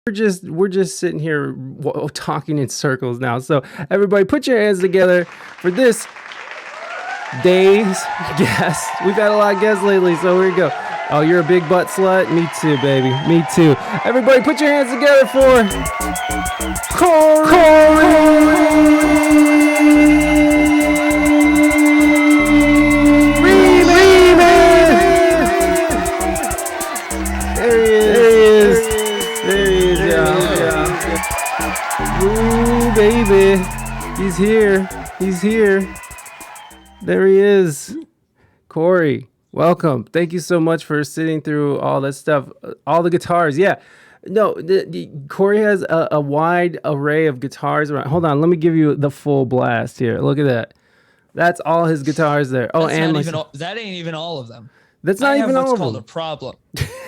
We're just sitting here talking in circles now. So everybody, put your hands together for this day's guest. We've had a lot of guests lately, so here we go. Oh, you're a big butt slut? Me too, baby. Me too. Everybody, put your hands together for Ooh, baby. He's here. He's here. There he is. Corey, welcome. Thank you so much for sitting through all that stuff. All the guitars. Yeah. No, Corey has a wide array of guitars around. Hold on. Let me give you the full blast here. Look at that. That's all his guitars there. Oh, and that ain't even all of them. That's not even all of them. What's called a problem.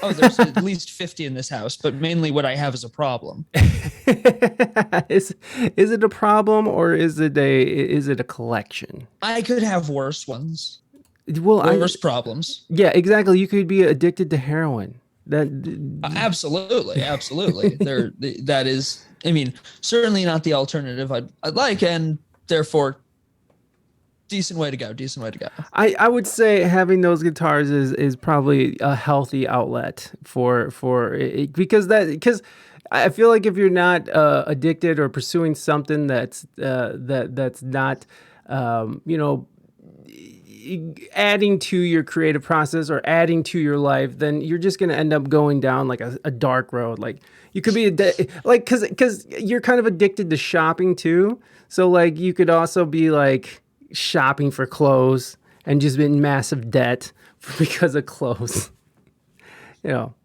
Oh, there's at least 50 in this house, but mainly what I have is a problem. Is it a problem or is it a collection? I could have worse ones. Well, worse problems. Yeah, exactly. You could be addicted to heroin. Absolutely. That is, I mean, certainly not the alternative I'd like, and therefore decent way to go. I would say having those guitars is probably a healthy outlet for it, because I feel like if you're not addicted or pursuing something that's not adding to your creative process or adding to your life, then you're just going to end up going down like a dark road. Like you could be like because you're kind of addicted to shopping too. So like you could also be like shopping for clothes and just be in massive debt because of clothes.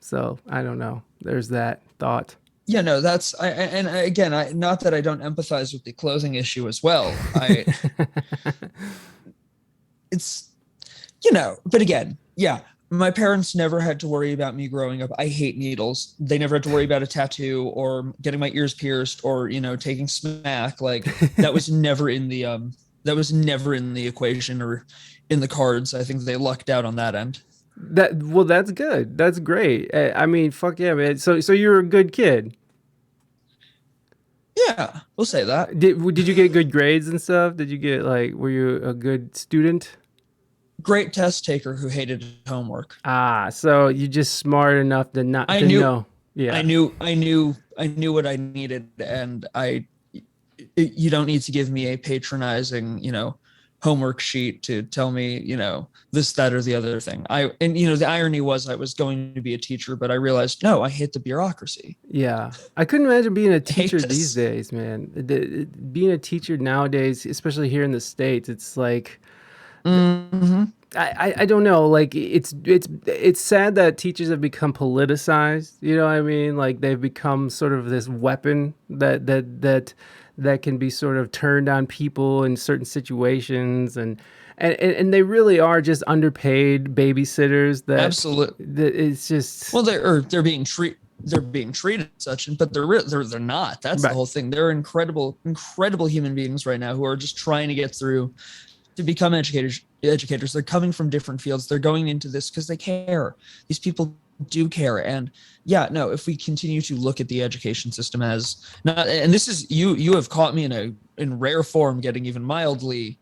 So I don't know. There's that thought. Yeah, no, not that I don't empathize with the clothing issue as well. It's, but again, yeah, my parents never had to worry about me growing up. I hate needles. They never had to worry about a tattoo or getting my ears pierced or, taking smack. Like that was never in the equation or in the cards. I think they lucked out on that end. That's good. That's great. I mean, fuck yeah, man. So you're a good kid. Yeah, we'll say that. Did you get good grades and stuff? Did you get were you a good student? Great test taker who hated homework. So you just smart enough to not know. Yeah. I knew what I needed, and you don't need to give me a patronizing, homework sheet to tell me, this, that, or the other thing. The irony was I was going to be a teacher, but I realized, no, I hate the bureaucracy. Yeah. I couldn't imagine being a teacher these days, man. Being a teacher nowadays, especially here in the States, it's like, I don't know. Like it's sad that teachers have become politicized. You know what I mean? Like they've become sort of this weapon that can be sort of turned on people in certain situations, and they really are just underpaid babysitters. Absolutely, it's just they're being treated such, but they're not. That's right. The whole thing. They're incredible human beings right now who are just trying to get through to become educators. They're coming from different fields. They're going into this because they care. These people do care. And yeah, no, if we continue to look at the education system as not, and this is, you have caught me in rare form getting even mildly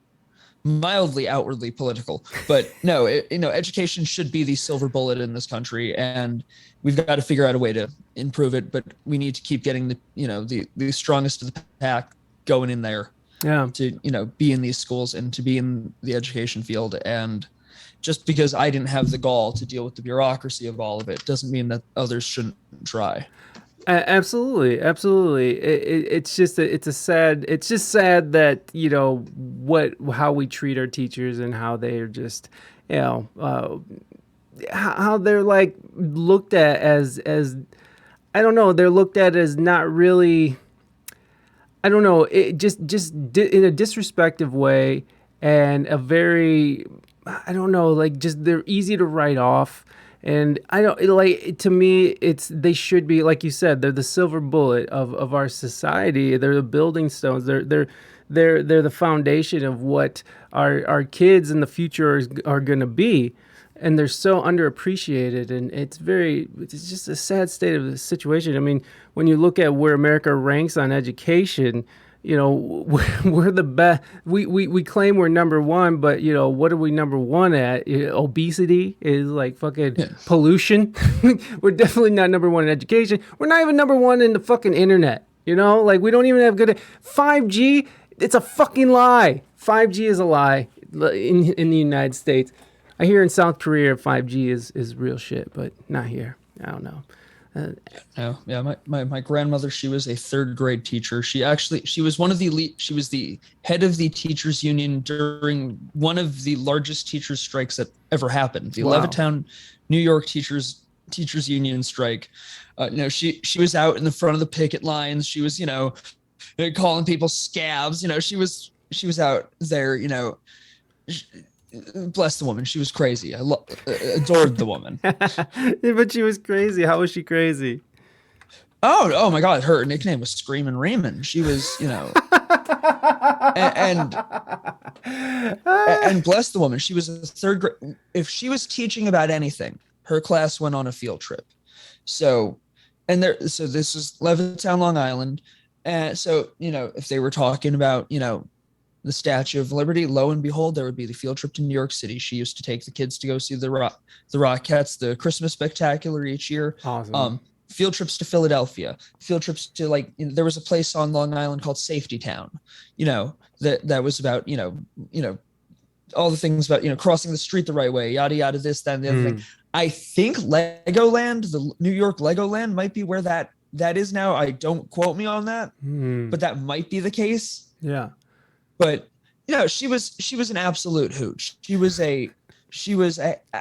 outwardly political, but no, education should be the silver bullet in this country, and we've got to figure out a way to improve it, but we need to keep getting the strongest of the pack going in there. Yeah. To, be in these schools and to be in the education field. And just because I didn't have the gall to deal with the bureaucracy of all of it doesn't mean that others shouldn't try. Absolutely. It's just sad that how we treat our teachers and how they are just how they're like looked at as I don't know, they're looked at as not really, I don't know, it just in a disrespectful way, and a very, I don't know, like just they're easy to write off. And I don't like, to me, they should be, like you said, they're the silver bullet of our society. They're the building stones. They're the foundation of what our kids in the future are going to be. and they're so underappreciated, and it's just a sad state of the situation. I mean, when you look at where America ranks on education, we're the best. We claim we're number one, but what are we number one at? Obesity is like fucking pollution. We're definitely not number one in education. We're not even number one in the fucking internet. Like we don't even have good 5G. It's a fucking lie. 5G is a lie in the United States. I hear in South Korea 5G is real shit, but not here. I don't know. No, yeah, my grandmother, she was a 3rd grade teacher. She was one of the elite. She was the head of the teachers union during one of the largest teachers strikes that ever happened. The Levittown, New York teachers union strike. She was out in the front of the picket lines. She was, calling people scabs. She was out there, bless the woman. She was crazy. I adored the woman. Yeah, but she was crazy. How was she crazy? Oh my God. Her nickname was Screamin' Rieman. She was, and bless the woman. She was a 3rd grade. If she was teaching about anything, her class went on a field trip. So this is Levittown, Long Island. And so, if they were talking about, the Statue of Liberty, lo and behold, there would be the field trip to New York City. She used to take the kids to go see the Rockettes, the Christmas Spectacular each year. Awesome. Field trips to Philadelphia, field trips to there was a place on Long Island called Safety Town, that was about, all the things about, crossing the street the right way, yada, yada, this, that, and the other thing. I think Legoland, the New York Legoland might be where that is now. I don't quote me on that, but that might be the case. Yeah. But she was an absolute hooch. She was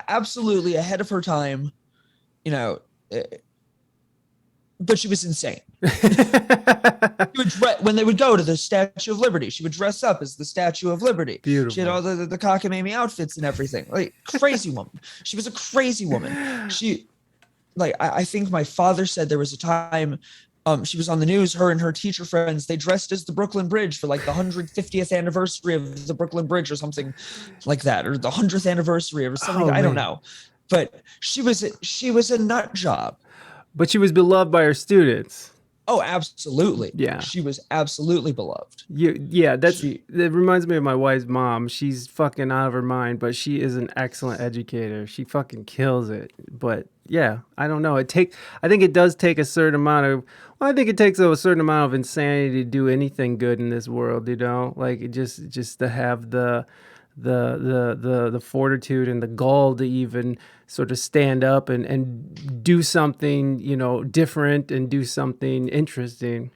absolutely ahead of her time, but she was insane. When they would go to the Statue of Liberty, she would dress up as the Statue of Liberty. Beautiful. She had all the cockamamie outfits and everything. Like, crazy woman. She was a crazy woman. I think my father said there was a time she was on the news, her and her teacher friends, they dressed as the Brooklyn Bridge for like the 150th anniversary of the Brooklyn Bridge or something like that, or the 100th anniversary or something. I don't know. But she was a nut job. But she was beloved by her students. Oh, absolutely. Yeah. She was absolutely beloved. That reminds me of my wife's mom. She's fucking out of her mind, but she is an excellent educator. She fucking kills it. But yeah, I don't know. I think it does take a certain amount of, I think it takes a certain amount of insanity to do anything good in this world, like just to have the fortitude and the gall to even sort of stand up and do something, different and do something interesting.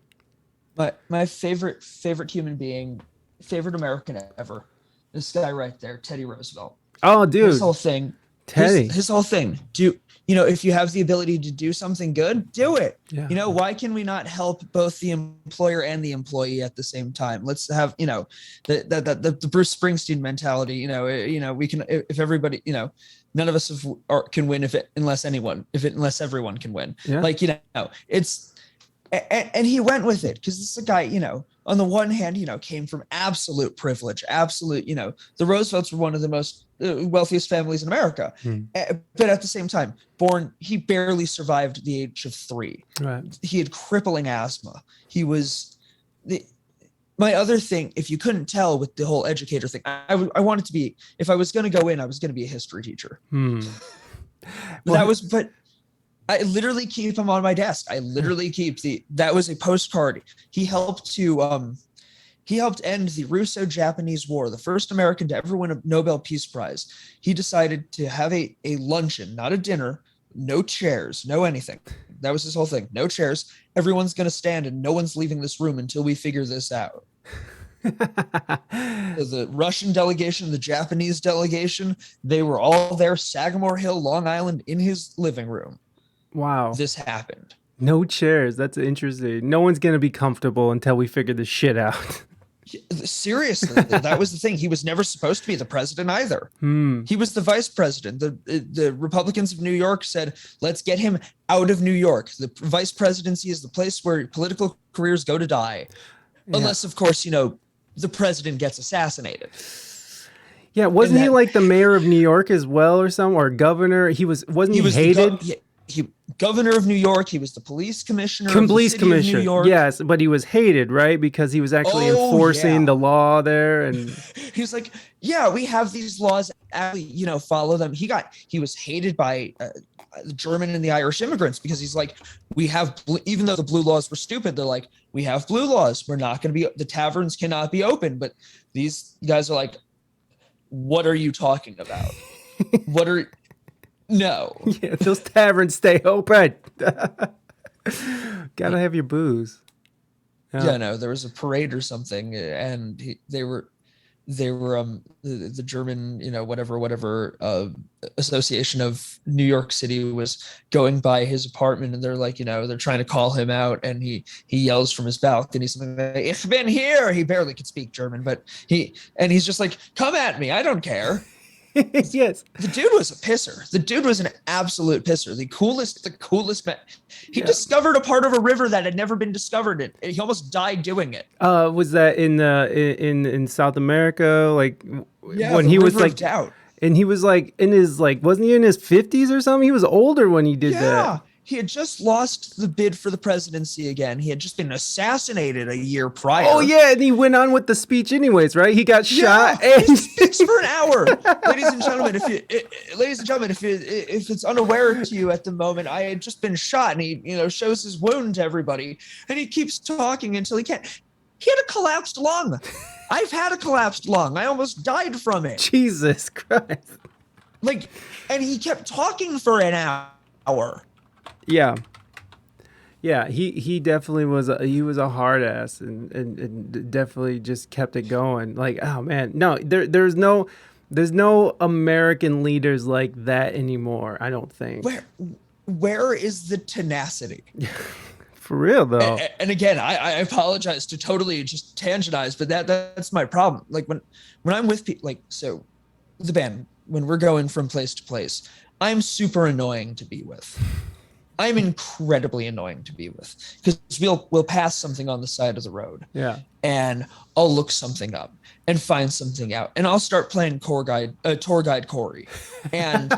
But my favorite human being, favorite American ever, this guy right there, Teddy Roosevelt. Oh, dude. His whole thing. Teddy. His whole thing. If you have the ability to do something good, do it. Yeah. Why can we not help both the employer and the employee at the same time? Let's have, the Bruce Springsteen mentality. We can, if everybody, none of us can win unless everyone can win. Yeah. It's, and he went with it because this is a guy, on the one hand, came from absolute privilege, the Roosevelts were one of the most wealthiest families in America. But at the same time, he barely survived the age of 3. Right. He had crippling asthma. He was my other thing, if you couldn't tell with the whole educator thing, I wanted to be, if I was going to go in, I was going to be a history teacher. But I literally keep him on my desk. I literally keep that was a postcard. He helped end the Russo-Japanese War, the first American to ever win a Nobel Peace Prize. He decided to have a luncheon, not a dinner, no chairs, no anything. That was his whole thing. No chairs. Everyone's going to stand and no one's leaving this room until we figure this out. The Russian delegation, the Japanese delegation, they were all there, Sagamore Hill, Long Island, in his living room. Wow. This happened. No chairs. That's interesting. No one's going to be comfortable until we figure this shit out. Seriously, that was the thing. He was never supposed to be the president either. He was the vice president. The Republicans of New York said, let's get him out of New York. The vice presidency is the place where political careers go to die. Yeah. Unless, of course, the president gets assassinated. Yeah, And wasn't he that like the mayor of New York as well or something, or governor? Wasn't he he was the hated? governor of New York. He was the police commissioner of the Police city of New commissioner, York. yes, but he was hated, right? Because he was actually Oh enforcing yeah. the law there, and He's like, yeah, we have these laws. Actually, follow them. He was hated by the German and the Irish immigrants because he's like, we have, even though the blue laws were stupid, they're like, we have blue laws. We're not going to be, the taverns cannot be open. But these guys are like, what are you talking about? No. yeah, those taverns stay open. Gotta have your booze. Yeah. Yeah, no, there was a parade or something, and they were the German, whatever association of New York City was going by his apartment, and they're like, they're trying to call him out, and he yells from his balcony something like, "Ich bin here." He barely could speak German, but he's just like, "Come at me, I don't care." yes. The dude was a pisser. The dude was an absolute pisser. The coolest man. He Yeah. discovered a part of a river that had never been discovered. He almost died doing it. Was that in South America? Like Yeah, when the he was River of like, Doubt. and he was like in his like, wasn't he in his 50s or something? He was older when he did that. Yeah, he had just lost the bid for the presidency again. He had just been assassinated a year Oh prior. yeah, and he went on with the speech anyways, right? He got Yeah, shot. he And speaks for an hour, ladies and gentlemen. If it's unaware to you at the moment, I had just been shot, and he shows his wound to everybody, and he keeps talking until he can't. He had a collapsed lung. I've had a collapsed lung. I almost died from it. Jesus Christ. Like, and he kept talking for an hour. Yeah. Yeah, he definitely was he was a hard ass and definitely just kept it going. Like, oh man, no, there's no American leaders like that anymore. I don't think. Where is the tenacity? For real though. And again, I apologize to totally just tangentize, but that's my problem. Like when I'm with people, like, so the band, when we're going from place to place, I'm super annoying to be with. I'm incredibly annoying to be with because we'll pass something on the side of the road, Yeah. and I'll look something up and find something out, and I'll start playing tour guide Corey. And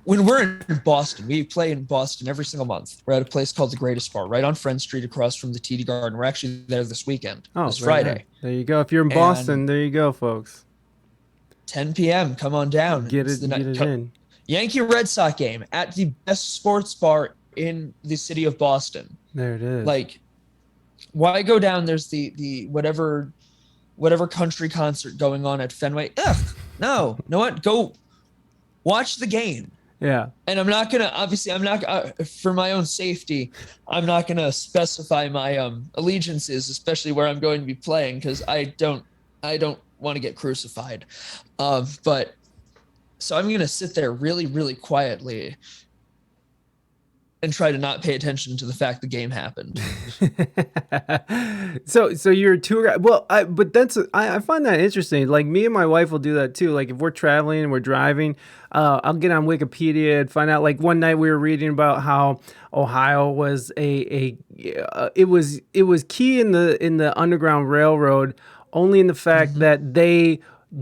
when we're in Boston, we play in Boston every single month. We're at a place called the Greatest Bar, right on Friend Street, across from the TD Garden. We're actually there this weekend, Oh, this very nice. Friday. There you go. If you're in And Boston, there you go, folks. 10 p.m. Come on down. Get It's it the get night. it in. Yankee Red Sox game at the best sports bar in the city of Boston. There it is. Like, why go down? There's the whatever country concert going on at Fenway. Ugh, no, know what? Go watch the game. Yeah. And I'm not for my own safety, I'm not gonna specify my allegiances, especially where I'm going to be playing, because I don't want to get crucified. But so I'm gonna sit there really, really quietly and try to not pay attention to the fact the game happened. So you're a tour guide. Well, I find that interesting. Like me and my wife will do that too. Like if we're traveling and we're driving, I'll get on Wikipedia and find out. Like one night we were reading about how Ohio was it was key in the Underground Railroad, only in the fact that they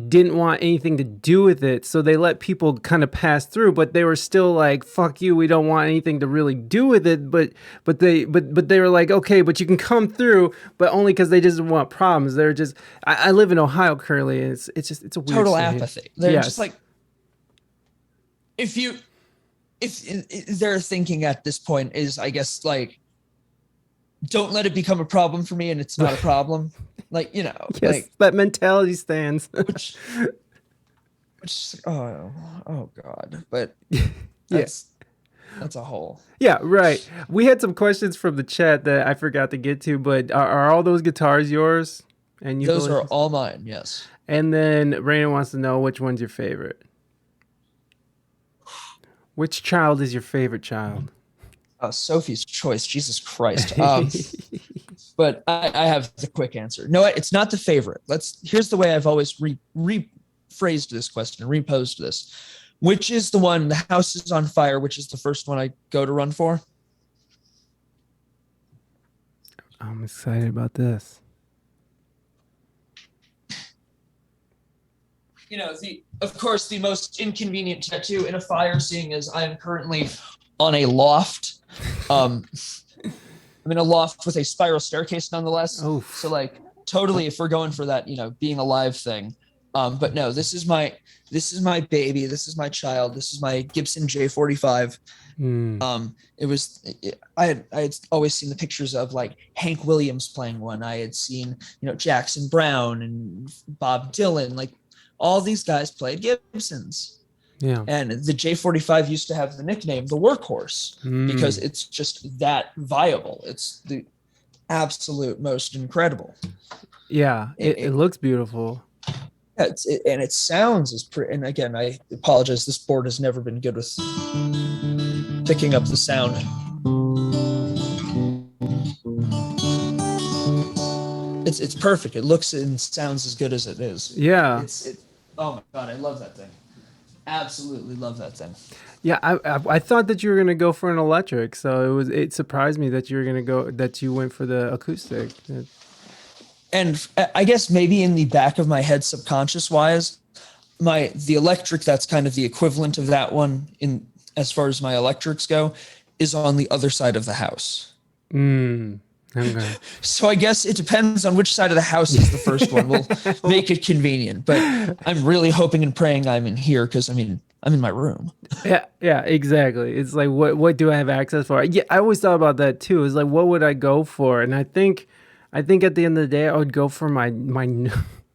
didn't want anything to do with it, so they let people kind of pass through, but they were still like, fuck you, we don't want anything to really do with it, but they were like, okay, but you can come through, but only because they just didn't want problems. They're just, I live in Ohio currently, and it's a weird Total state. apathy. They're Yes. just like, if their thinking at this point is, I guess, like, don't let it become a problem for me, and it's not a problem. Like, Yes, like that mentality stands. which oh God. But Yes. that's a whole. Yeah, right. We had some questions from the chat that I forgot to get to, but are all those guitars yours? And Those are all mine, yes. And then Reina wants to know which one's your favorite. Which child is your favorite child? Sophie's Choice, Jesus Christ. But I have the quick answer. No, it's not the favorite. Here's the way I've always rephrased this question, reposed this. Which is the one, the house is on fire, which is the first one I go to run for? I'm excited about this. of course, the most inconvenient tattoo in a fire, seeing as I am currently on a loft. I'm in a loft with a spiral staircase nonetheless. Oh, So like totally, if we're going for that, being alive thing. But no, this is my baby. This is my child. This is my Gibson J45. I had always seen the pictures of like Hank Williams playing one. I had seen, Jackson Brown and Bob Dylan, like all these guys played Gibsons. yeah. And the J45 used to have the nickname the workhorse because it's just that viable. It's the absolute most incredible. Yeah, it looks beautiful. And it sounds as pretty. And again, I apologize. This board has never been good with picking up the sound. It's perfect. It looks and sounds as good as it is. Yeah. Oh my God, I love that thing. Absolutely love that thing. Yeah, I thought that you were gonna go for an electric, so it surprised me that you went for the acoustic. And I guess maybe in the back of my head, subconscious wise, the electric that's kind of the equivalent of that one in as far as my electrics go is on the other side of the house. Okay. So I guess it depends on which side of the house is the first one. We'll make it convenient, but I'm really hoping and praying I'm in here because I'm in my room. Yeah, exactly. It's like what do I have access for? Yeah, I always thought about that too. It's like what would I go for? And I think at the end of the day I would go for my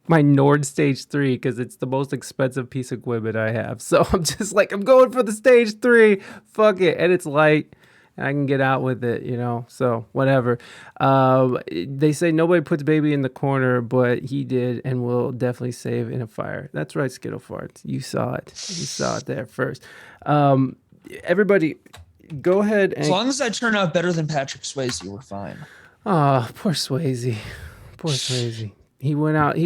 Nord Stage 3 because it's the most expensive piece of equipment I have. So I'm just like I'm going for the Stage 3. Fuck it, and it's light. And I can get out with it, so whatever. They say nobody puts baby in the corner, but he did and will definitely save in a fire. That's right, Skittle Farts. You saw it. You saw it there first. Everybody, go ahead. As long as I turn out better than Patrick Swayze, we're fine. Oh, poor Swayze. Poor Swayze. He went out.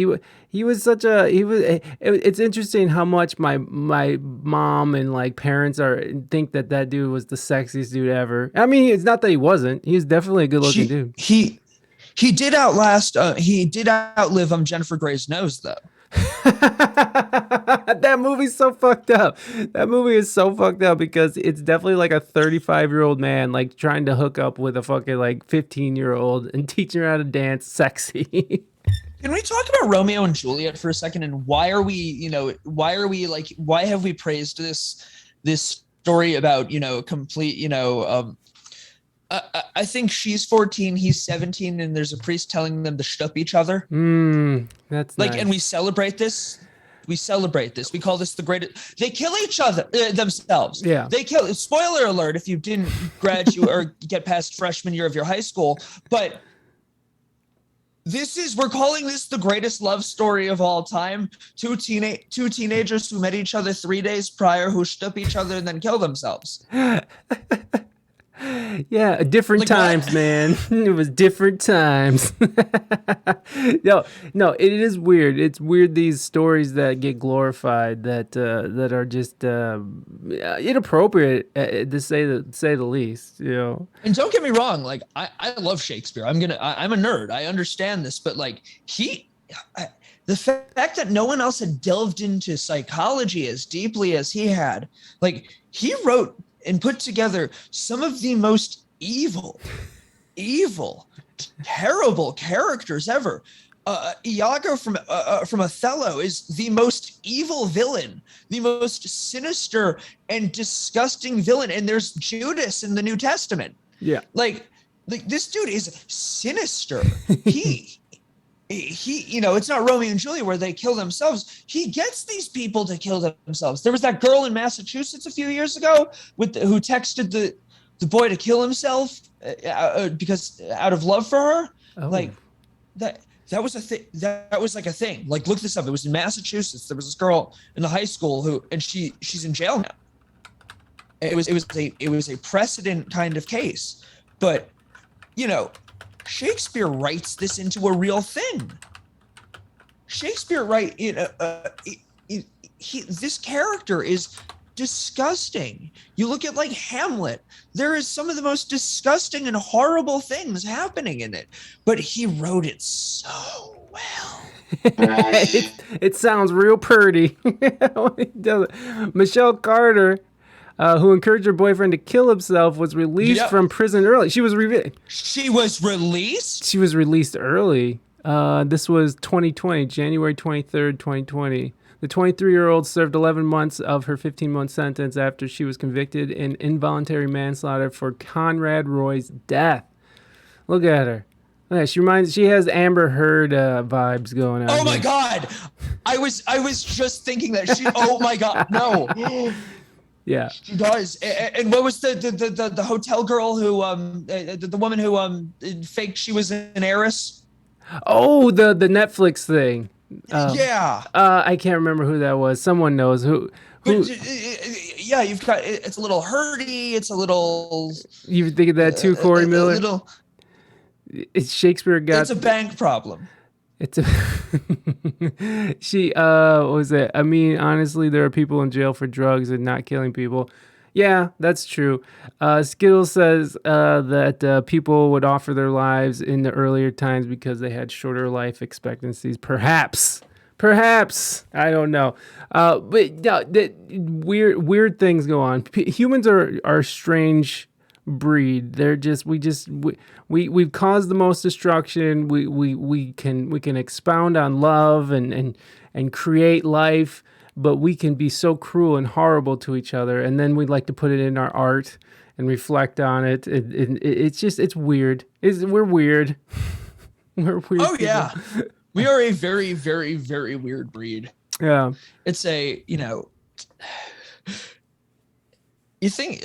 It's interesting how much my mom and like parents think that dude was the sexiest dude ever. I mean, it's not that he wasn't. He was definitely a good looking dude. He did outlive Jennifer Grey's nose though. That movie's so fucked up. That movie is so fucked up because it's definitely like a 35-year-old man like trying to hook up with a fucking like 15-year-old and teaching her how to dance sexy. Can we talk about Romeo and Juliet for a second? And why have we praised this story about, complete, I think she's 14, he's 17, and there's a priest telling them to shtup each other. That's like, nice. And we celebrate this. We call this the greatest. They kill each other themselves. Yeah. They kill. Spoiler alert if you didn't graduate or get past freshman year of your high school, but we're calling this the greatest love story of all time. Two teenagers who met each other 3 days prior, who shtup each other and then kill themselves. Yeah, different times, what? Man. It was different times. No, it is weird. It's weird these stories that get glorified that are just inappropriate to say the least. And don't get me wrong, like I love Shakespeare. I'm a nerd. I understand this, but like the fact that no one else had delved into psychology as deeply as he had, like he wrote and put together some of the most evil, terrible characters ever. Iago from Othello is the most evil villain, the most sinister and disgusting villain. And there's Judas in the New Testament. Yeah. Like this dude is sinister. He it's not Romeo and Juliet where they kill themselves. He gets these people to kill themselves. There was that girl in Massachusetts a few years ago who texted the boy to kill himself because out of love for her. Oh. Like that was a thing. That was like a thing. Like look this up. It was in Massachusetts. There was this girl in the high school she's in jail now. It was a precedent kind of case, but Shakespeare writes this into a real thing. Shakespeare this character is disgusting. You look at like Hamlet, there is some of the most disgusting and horrible things happening in it, but he wrote it so well. It sounds real pretty. It doesn't. Michelle Carter, who encouraged her boyfriend to kill himself, was released Yep. from prison early. She was released. She was released early. This was 2020, January 23rd, 2020. The 23-year-old served 11 months of her 15-month sentence after she was convicted in involuntary manslaughter for Conrad Roy's death. Look at her. Yeah, she has Amber Heard vibes going on Oh my here. God. I was just thinking that oh my God. No. Yeah. She does. And what was the hotel girl who the woman who faked she was an heiress? Oh, the Netflix thing. Yeah. I can't remember who that was. Someone knows who. But Who yeah, you've got it's a little hurdy, it's a little you think of that too, Corey a Miller? little It's Shakespeare it's got a bank problem. it's a she what was it? I mean, honestly, there are people in jail for drugs and not killing people. Yeah, that's true. Skittles says that people would offer their lives in the earlier times because they had shorter life expectancies. Perhaps I don't know. But yeah, weird things go on. Humans are a strange breed. They're just we've caused the most destruction. We can expound on love and create life, but we can be so cruel and horrible to each other. And then we'd like to put it in our art and reflect on it. It's weird. We're weird. We're weird. Oh people. yeah. We are a very, very, very weird breed. Yeah. It's you think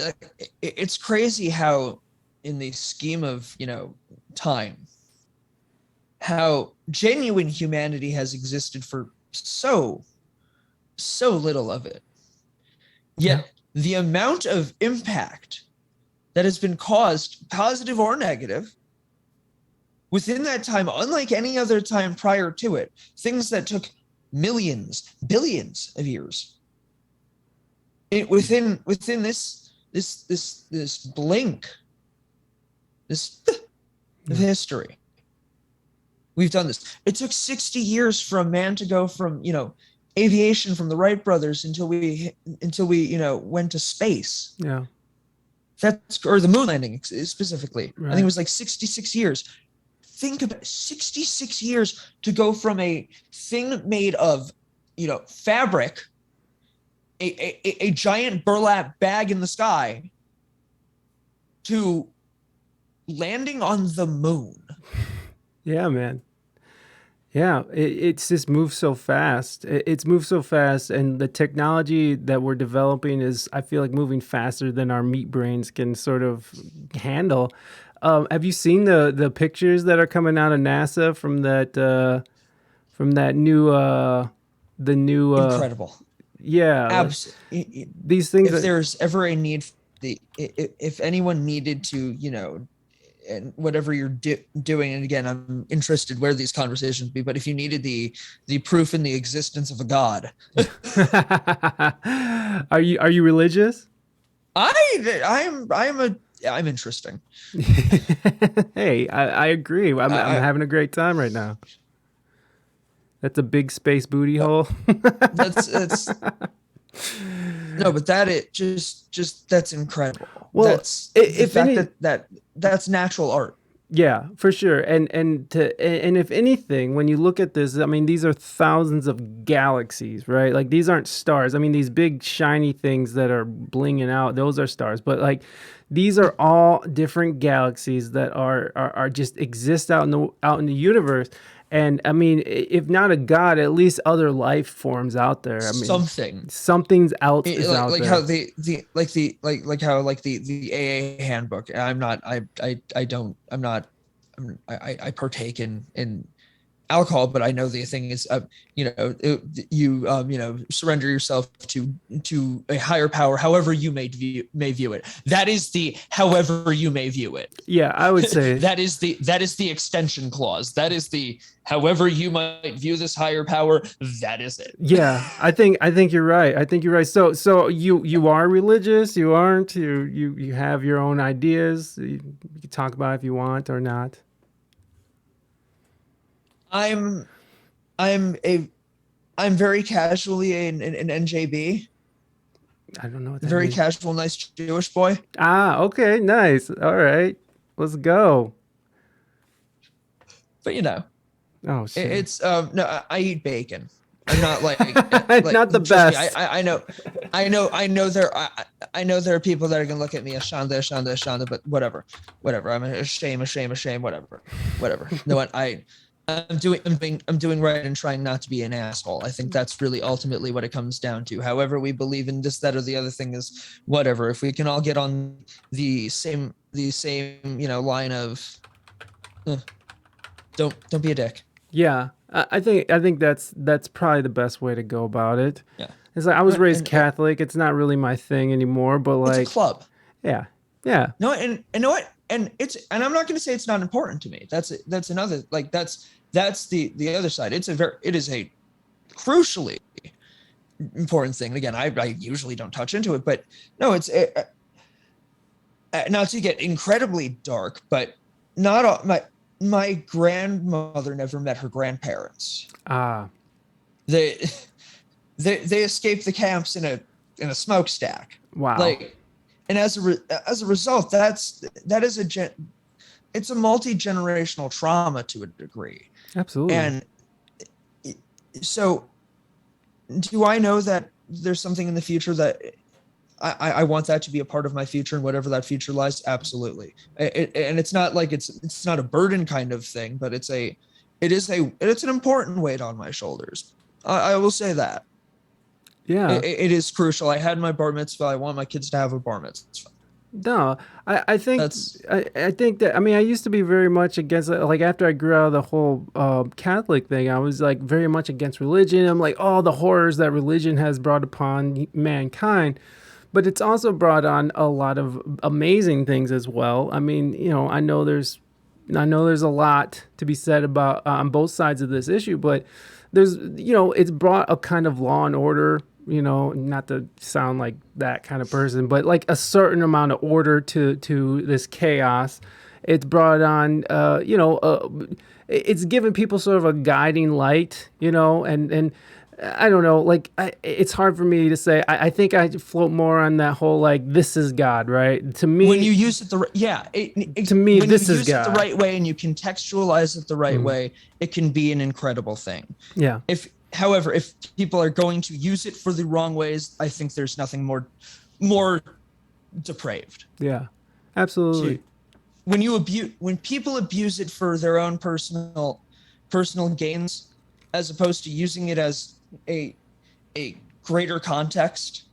it's crazy how in the scheme of, time, how genuine humanity has existed for so little of it. Yet the amount of impact that has been caused, positive or negative, within that time, unlike any other time prior to it, things that took millions, billions of years, within this blink, this of history, we've done this. It took 60 years for a man to go from aviation from the Wright brothers until we went to space. Yeah. Or the moon landing specifically. Right. I think it was like 66 years. Think about 66 years to go from a thing made of, fabric, a giant burlap bag in the sky, to landing on the moon. Yeah, man. Yeah, it's just moved so fast. It's moved so fast, and the technology that we're developing is, I feel like, moving faster than our meat brains can sort of handle. Have you seen the pictures that are coming out of NASA from that new the new Incredible. Yeah, Absolutely. these things. If there's ever a need, if anyone needed to, and whatever you're doing, and again, I'm interested where these conversations be, but if you needed the proof in the existence of a God, Are you religious? I'm interesting. Hey, I agree. I'm having a great time right now. That's a big space booty hole. That's no, but that's incredible. Well, That's the fact that's natural art. Yeah, for sure. And if anything, when you look at this, I mean, these are thousands of galaxies, right? Like, these aren't stars. I mean, these big shiny things that are blinging out, those are stars. But like, these are all different galaxies that are just exist out in the universe. And I mean, if not a god, at least other life forms out there. I mean, something's else is out like there. how the AA handbook. I partake in alcohol, but I know the thing is, you surrender yourself to a higher power, however you may view it. That is the however you may view it. Yeah, I would say that is the extension clause. That is the however you might view this higher power. That is it. Yeah, I think you're right. I think you're right. So you are religious. You aren't. You have your own ideas. You can talk about it if you want or not. I'm I'm a I'm very casually an NJB, I don't know what that very means. casual, nice Jewish boy. Ah, okay, nice. All right, let's go. But you know, Oh shit. it's no, I eat bacon. I'm not like Not the trust me. best. I know there are people that are gonna look at me as Shonda, but whatever. I'm ashamed, whatever. No, what I'm doing right and trying not to be an asshole. I think that's really ultimately what it comes down to. However, we believe in this, that, or the other thing is whatever. If we can all get on the same line of uh, don't be a dick. Yeah, I think that's probably the best way to go about it. Yeah. It's like I was raised And Catholic. It's not really my thing anymore, but it's a like, club. yeah, yeah, No, and know what? And I'm not going to say it's not important to me. That's another like that's the other side. It is a crucially important thing. Again, I usually don't touch into it, but no, not to get incredibly dark, but not all, my grandmother never met her grandparents. ah, They they escaped the camps in a smokestack. wow, Like, and as a result, that is it's a multi-generational trauma to a degree. absolutely. And so, do I know that there's something in the future that I want that to be a part of my future and whatever that future lies? Absolutely. And it's not like it's not a burden kind of thing, but it's an important weight on my shoulders. I will say that Yeah. it is crucial. I had my bar mitzvah. I want my kids to have a bar mitzvah. No, I think That's I think that I mean I used to be very much against it. Like after I grew out of the whole Catholic thing, I was like very much against religion. I'm like all the horrors that religion has brought upon mankind, but it's also brought on a lot of amazing things as well. I mean, I know there's a lot to be said about on both sides of this issue, but it's brought a kind of law and order, not to sound like that kind of person, but like a certain amount of order to this chaos. It's brought on, it's given people sort of a guiding light, and I don't know, like it's hard for me to say. I think I float more on that whole like this is God, right? To when me, you use it to me, when you this is use it the God. right way and you contextualize it the right way, it can be an incredible thing. Yeah, However, if people are going to use it for the wrong ways, I think there's nothing more depraved. yeah, To absolutely. when people abuse it for their own personal gains, as opposed to using it as a greater context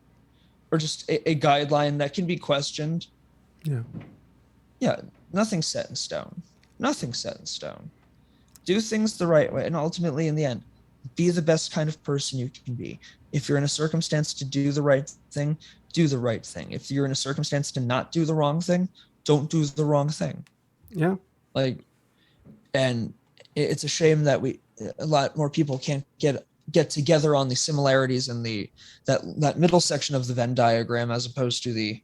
or just a guideline that can be questioned. Yeah, Yeah, nothing's set in stone. Nothing's set in stone. Do things the right way, and ultimately, in the end, be the best kind of person you can be. If you're in a circumstance to do the right thing, do the right thing. If you're in a circumstance to not do the wrong thing, don't do the wrong thing. yeah. Like, and it's a shame that a lot more people can't get together on the similarities in that middle section of the Venn diagram, as opposed to the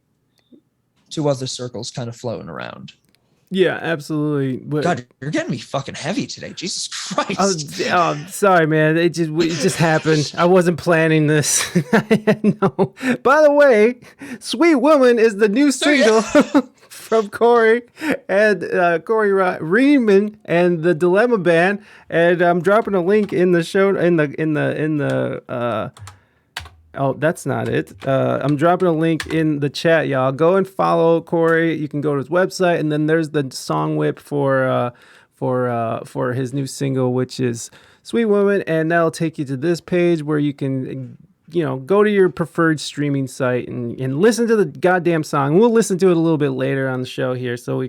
two other circles kind of floating around. Yeah, absolutely. But God, you're getting me fucking heavy today. Jesus oh, Christ. sorry, man. It just happened. I wasn't planning this. No. By the way, "Sweet Woman" is the new single from Corey and Rieman and the Dilemma Band. And I'm dropping a link in the show in the. Oh, that's not it. I'm dropping a link in the chat, y'all. Go and follow Corey. You can go to his website, and then there's the song whip for his new single, which is "Sweet Woman," and that'll take you to this page where you can, go to your preferred streaming site and listen to the goddamn song. We'll listen to it a little bit later on the show here, so we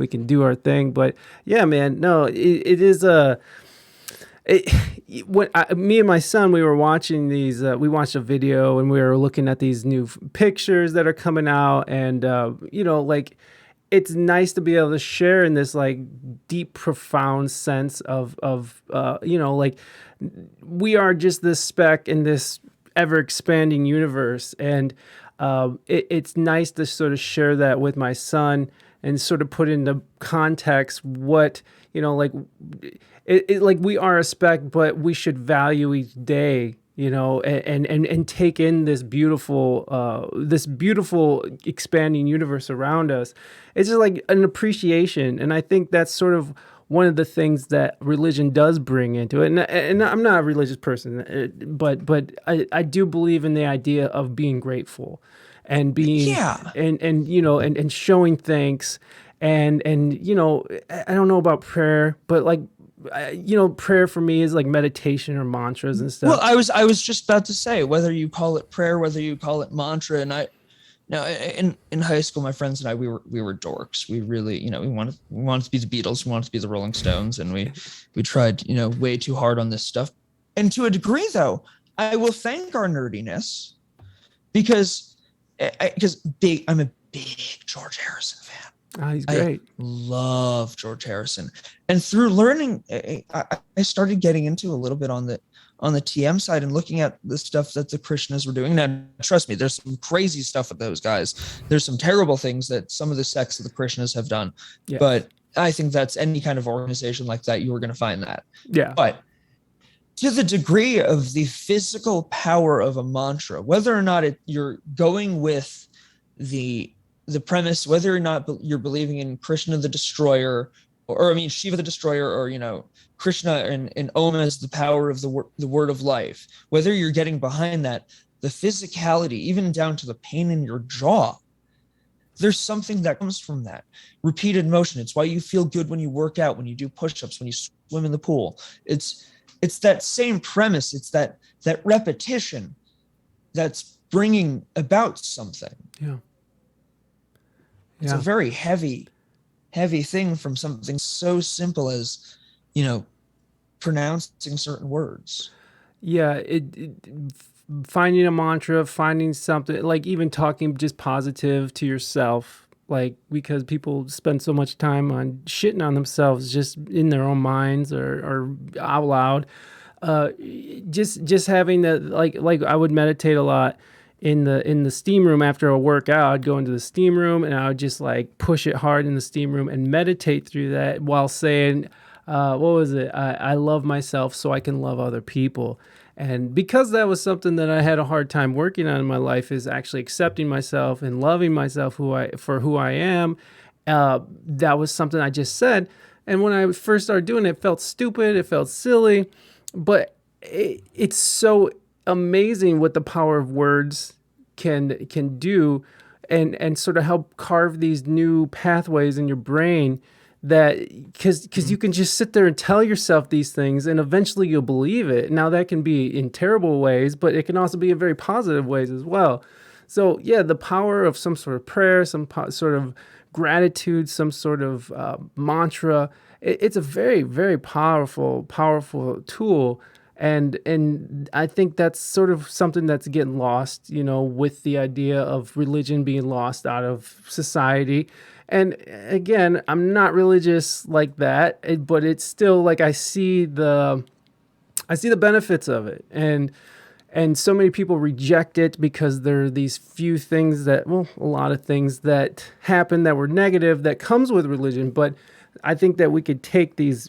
can do our thing. But yeah, man, no, it is a. Me and my son, we were watching these. We watched a video and we were looking at these new pictures that are coming out, and like it's nice to be able to share in this like deep, profound sense of like we are just this speck in this ever expanding universe, and it's nice to sort of share that with my son and sort of put into context what, like like we are a speck, but we should value each day, and take in this beautiful expanding universe around us. It's just like an appreciation. And I think that's sort of one of the things that religion does bring into it. And I'm not a religious person, but I do believe in the idea of being grateful and being, Yeah. and showing thanks. And I don't know about prayer, but like, prayer for me is like meditation or mantras and stuff. Well, I was just about to say, whether you call it prayer, whether you call it mantra, and now in high school, my friends and I, we were dorks. We really, we wanted to be the Beatles, we wanted to be the Rolling Stones, and we tried, way too hard on this stuff. And to a degree, though, I will thank our nerdiness because I'm a big George Harrison fan. Oh, he's great. I love George Harrison, and through learning, I started getting into a little bit on the TM side and looking at the stuff that the Krishnas were doing. Now, trust me, there's some crazy stuff with those guys. There's some terrible things that some of the sects of the Krishnas have done, but I think that's any kind of organization like that, you are going to find that. Yeah. But to the degree of the physical power of a mantra, whether or not you're going with the premise, whether or not you're believing in Krishna the Destroyer, or Shiva the Destroyer, or Krishna and Om as the power of the word of life, whether you're getting behind that, the physicality, even down to the pain in your jaw, there's something that comes from that repeated motion. It's why you feel good when you work out, when you do push-ups, when you swim in the pool. It's that same premise. It's that repetition that's bringing about something. Yeah. It's a very heavy thing from something so simple as, pronouncing certain words. Yeah. Finding a mantra, finding something, like even talking just positive to yourself, like, because people spend so much time on shitting on themselves just in their own minds or out loud. Just having that, like I would meditate a lot in the steam room after a workout. I'd go into the steam room and I would just like push it hard in the steam room and meditate through that while saying, what was it? I love myself so I can love other people. And because that was something that I had a hard time working on in my life, is actually accepting myself and loving myself for who I am. That was something I just said. And when I first started doing it, it felt stupid. It felt silly, but it's so amazing what the power of words can do, and sort of help carve these new pathways in your brain, that because you can just sit there and tell yourself these things and eventually you'll believe it. Now that can be in terrible ways, but it can also be in very positive ways as well. So yeah, the power of some sort of prayer, some sort of gratitude, some sort of mantra, it's a very, very powerful tool. And I think that's sort of something that's getting lost, with the idea of religion being lost out of society. And again, I'm not religious like that, but it's still like I see the benefits of it. And so many people reject it because there are these few things a lot of things that happen that were negative that comes with religion. But I think that we could take these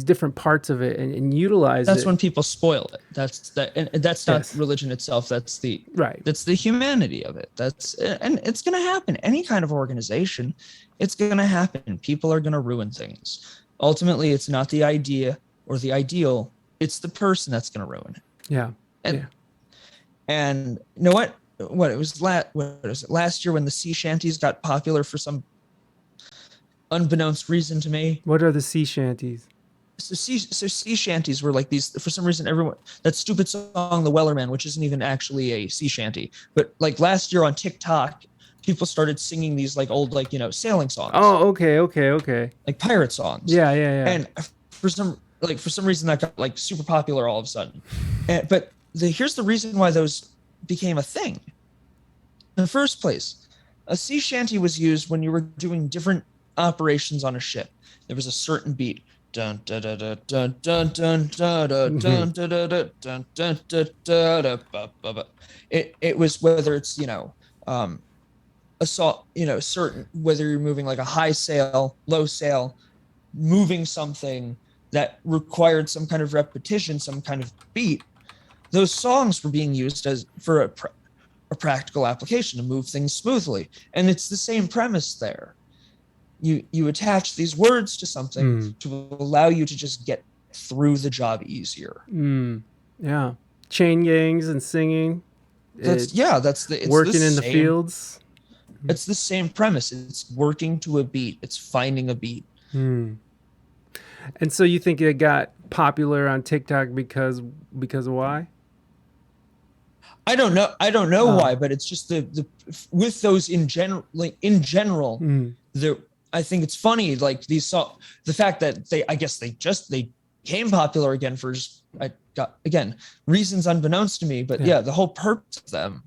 different parts of it and utilize it. That's when people spoil it. That's not religion itself. That's the humanity of it. And it's going to happen. Any kind of organization, it's going to happen. People are going to ruin things. Ultimately, it's not the idea or the ideal. It's the person that's going to ruin it. Yeah. And you know what? It was last year when the sea shanties got popular for some unbeknownst reason to me. What are the sea shanties? So sea shanties were like these, for some reason, that stupid song, The Wellerman, which isn't even actually a sea shanty. But like last year on TikTok, people started singing these like old, sailing songs. Oh, okay. Like pirate songs. Yeah. And for some reason that got like super popular all of a sudden. But here's the reason why those became a thing. In the first place, a sea shanty was used when you were doing different operations on a ship. There was a certain beat. Dun dun dun dun dun dun dun dun dun dun dun dun dun. It was whether it's a song, certain, whether you're moving like a high sail, low sail, moving something that required some kind of repetition, some kind of beat, those songs were being used as for a practical application to move things smoothly. And it's the same premise there. You attach these words to something Mm. to allow you to just get through the job easier. Mm. Yeah. Chain gangs and singing. It, It's the working in the same. fields. It's the same premise. It's working to a beat. It's finding a beat. Mm. And so you think it got popular on TikTok because of why? I don't know. I don't know Oh. why, but it's just the with those in general, like in general, Mm. there. I think it's funny, like these song, the fact that I guess they became popular again for just, I got again reasons unbeknownst to me, but Yeah. yeah, the whole purpose of them,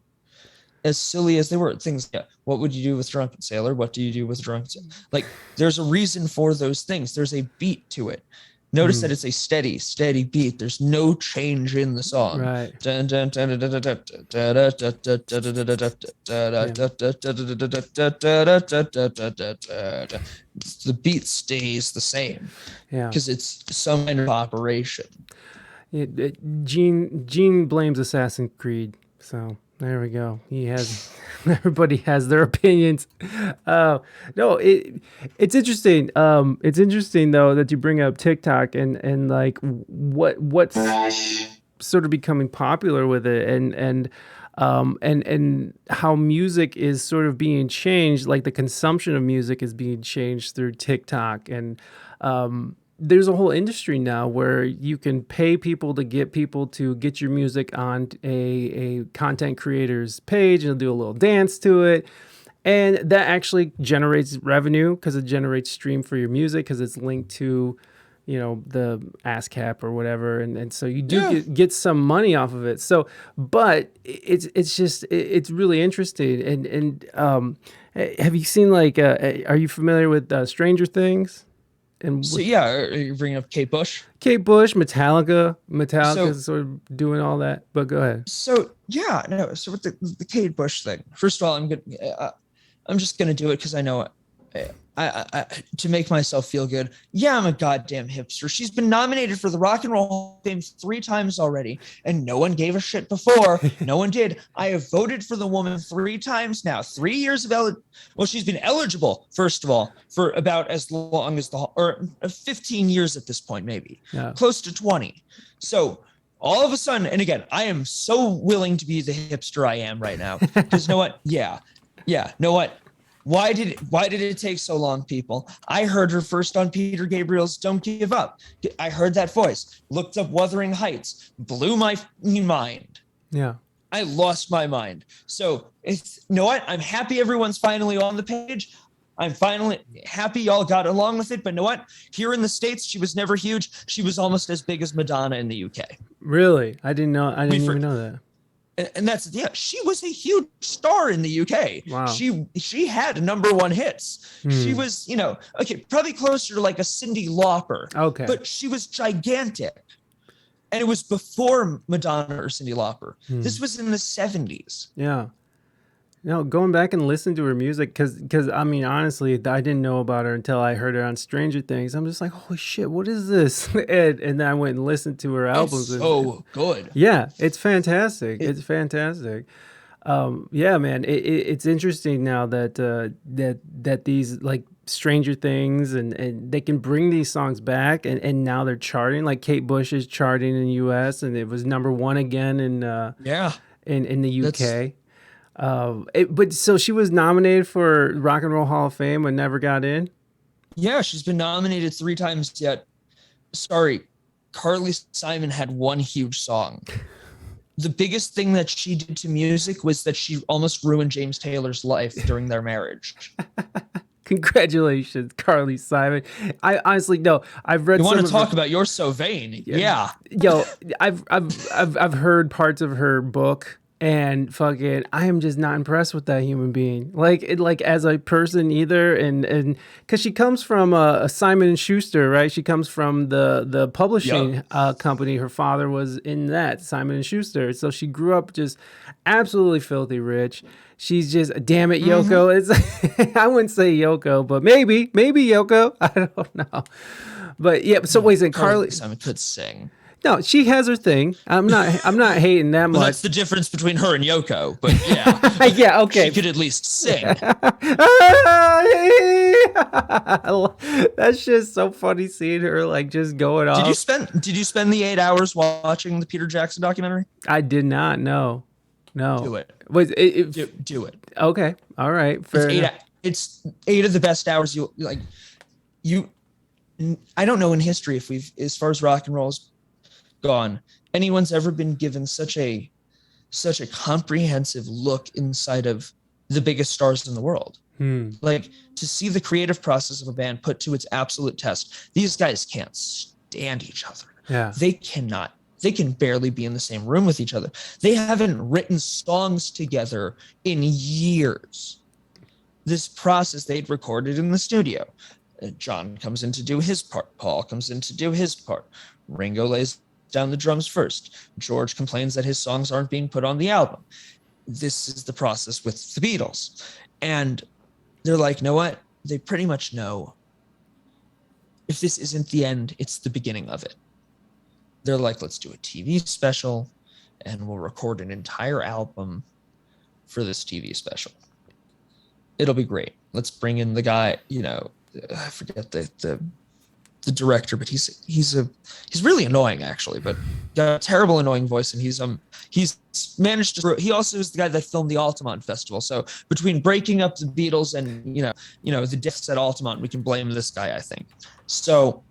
as silly as they were, things. Yeah, what would you do with drunken sailor? What do you do with drunken sailor? Like, there's a reason for those things. There's a beat to it. Notice that Mm. it's a steady beat. There's no change in the song. Right. Yeah. The beat stays the same Yeah. because it's some kind of operation. Gene blames Assassin's Creed, so there we go. He has everybody has their opinions. No, it's interesting. It's interesting though that you bring up TikTok and like what's sort of becoming popular with it and how music is sort of being changed, like the consumption of music is being changed through TikTok and there's a whole industry now where you can pay people to get your music on a content creator's page and they'll do a little dance to it. And that actually generates revenue because it generates stream for your music because it's linked to, the ASCAP or whatever. And so you do Yeah. get some money off of it. So, but it's really interesting. Have you seen are you familiar with Stranger Things? And So yeah, are you bringing up Kate Bush? Kate Bush, Metallica So is sort of doing all that. But go ahead. so yeah, no. So with the Kate Bush thing, first of all, I'm just gonna do it because I know it. To make myself feel good. Yeah, I'm a goddamn hipster. She's been nominated for the Rock and Roll Hall of Fame 3 times already, and no one gave a shit before. No one did. I have voted for the woman 3 times now. 3 years of well, she's been eligible, first of all, for about as long as or 15 years at this point, maybe Yeah. close to 20. So all of a sudden, and again, I am so willing to be the hipster I am right now because you know what? Yeah, know what? Why did it take so long, people? I heard her first on Peter Gabriel's Don't Give Up. I heard that voice, looked up Wuthering Heights, blew my mind. Yeah. I lost my mind. So you know what? I'm happy everyone's finally on the page. I'm finally happy y'all got along with it. But you know what? Here in the States, she was never huge. She was almost as big as Madonna in the UK. Really? I didn't know. I didn't even know that. And that's, yeah, she was a huge star in the UK. Wow. She had #1 hits. She was, okay, probably closer to like a Cyndi Lauper. Okay. But she was gigantic. And it was before Madonna or Cyndi Lauper. This was in the 70s. Yeah. Going back and listening to her music, because I mean, honestly, I didn't know about her until I heard her on Stranger Things. I'm just like, holy shit, what is this? and then I went and listened to her albums. It's so good. Yeah, it's fantastic. It's fantastic. Yeah, man, it's interesting now that that these like Stranger Things and they can bring these songs back and now they're charting. Like Kate Bush is charting in the U.S. and it was #1 again in the UK. But so she was nominated for Rock and Roll Hall of Fame but never got in. Yeah, she's been nominated 3 times yet. Sorry, Carly Simon had one huge song. The biggest thing that she did to music was that she almost ruined James Taylor's life during their marriage. Congratulations, Carly Simon. I honestly no. I've read. You want to talk about You're So Vain? Yeah. Yo, I've heard parts of her book. and fucking I am just not impressed with that human being, like as a person either. And because she comes from a Simon and Schuster, right? She comes from the Yep. publishing company. Her father was in that, Simon and Schuster, so she grew up just absolutely filthy rich. She's just, damn it, Mm-hmm. Yoko. It's I wouldn't say Yoko, but maybe Yoko. I don't know. But yeah, so No, wait, is Carly Carly? Simon could sing. No, she has her thing. I'm not hating that Well, much. that's the difference between her and Yoko. But yeah, Yeah, she okay. could at least sing. That's just so funny seeing her like just going off. Did you spend the 8 hours watching the Peter Jackson documentary? I did not know. No. Do it. Was Do it. okay. All right. It's Fair enough. it's 8 of the best hours you like. You, I don't know in history if we've, as far as rock and roll's gone, anyone's ever been given such a comprehensive look inside of the biggest stars in the world. Hmm. Like, to see the creative process of a band put to its absolute test. These guys can't stand each other. Yeah. They cannot. They can barely be in the same room with each other. They haven't written songs together in years. This process they'd recorded in the studio. John comes in to do his part. Paul comes in to do his part. Ringo lays down the drums first. George complains that his songs aren't being put on the album. This is the process with the Beatles. And they're like, you know what? They pretty much know if this isn't the end, it's the beginning of it. They're like, let's do a TV special and we'll record an entire album for this TV special. It'll be great. Let's bring in the guy, I forget the director, but he's really annoying actually, but got a terrible annoying voice, and he's managed to. He also is the guy that filmed the Altamont Festival. So between breaking up the Beatles and the deaths at Altamont, we can blame this guy, I think. So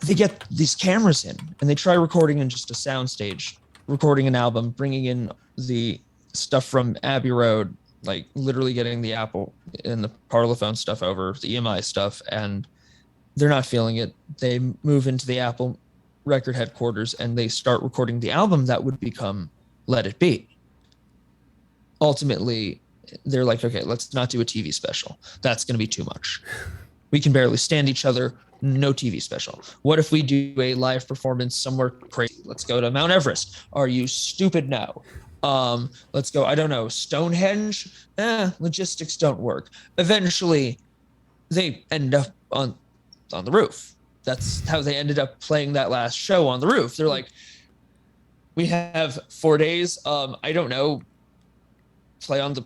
they get these cameras in and they try recording in just a soundstage, recording an album, bringing in the stuff from Abbey Road, like literally getting the Apple and the Parlophone stuff over, the EMI stuff, and they're not feeling it. They move into the Apple record headquarters and they start recording the album that would become Let It Be. Ultimately, they're like, okay, let's not do a TV special. That's going to be too much. We can barely stand each other. No TV special. What if we do a live performance somewhere crazy? Let's go to Mount Everest. Are you stupid? No. Let's go, I don't know, Stonehenge. Logistics don't work. Eventually they end up on the roof. That's how they ended up playing that last show on the roof. They're like, we have 4 days. I don't know, play on the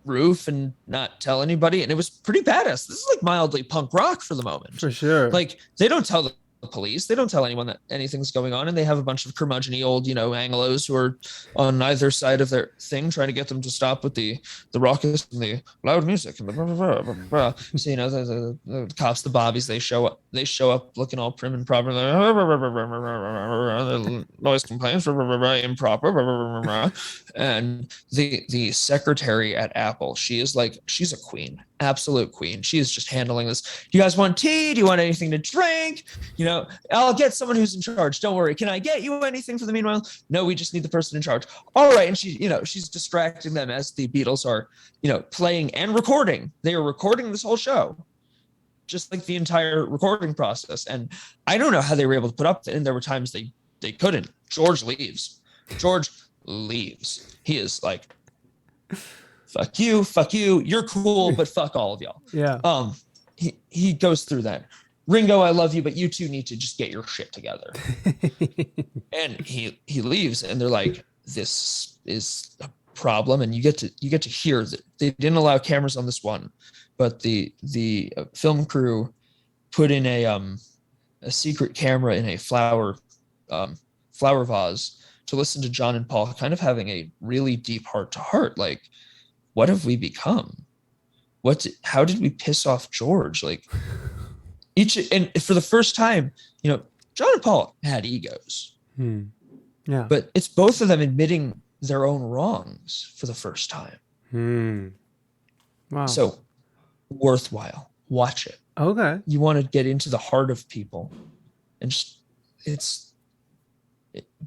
roof and not tell anybody. And it was pretty badass. This is like mildly punk rock for the moment. For sure. Like, they don't tell the police, they don't tell anyone that anything's going on, and they have a bunch of curmudgeon-y old Anglos who are on either side of their thing trying to get them to stop with the raucous and the loud music and the blah, blah, blah, blah, blah. So the cops, the bobbies, they show up looking all prim and proper. The noise complaints, improper, and the secretary at Apple, she's a queen, absolute queen. She is just handling this. Do you guys want tea? Do you want anything to drink? I'll get someone who's in charge. Don't worry. Can I get you anything for the meanwhile? No, we just need the person in charge. All right. And she's distracting them as the Beatles are, playing and recording. They are recording this whole show, just like the entire recording process. And I don't know how they were able to put up, and there were times they couldn't. George leaves. He is like, fuck you. You're cool, but fuck all of y'all. Yeah. He goes through that. Ringo, I love you, but you two need to just get your shit together. And he leaves, and they're like, this is a problem. And you get to hear that they didn't allow cameras on this one, but the film crew put in a secret camera in a flower vase to listen to John and Paul kind of having a really deep heart to heart. Like, what have we become? How did we piss off George? Like, and for the first time, John and Paul had egos. Yeah. But it's both of them admitting their own wrongs for the first time. Wow. So worthwhile. Watch it. Okay. You want to get into the heart of people, and it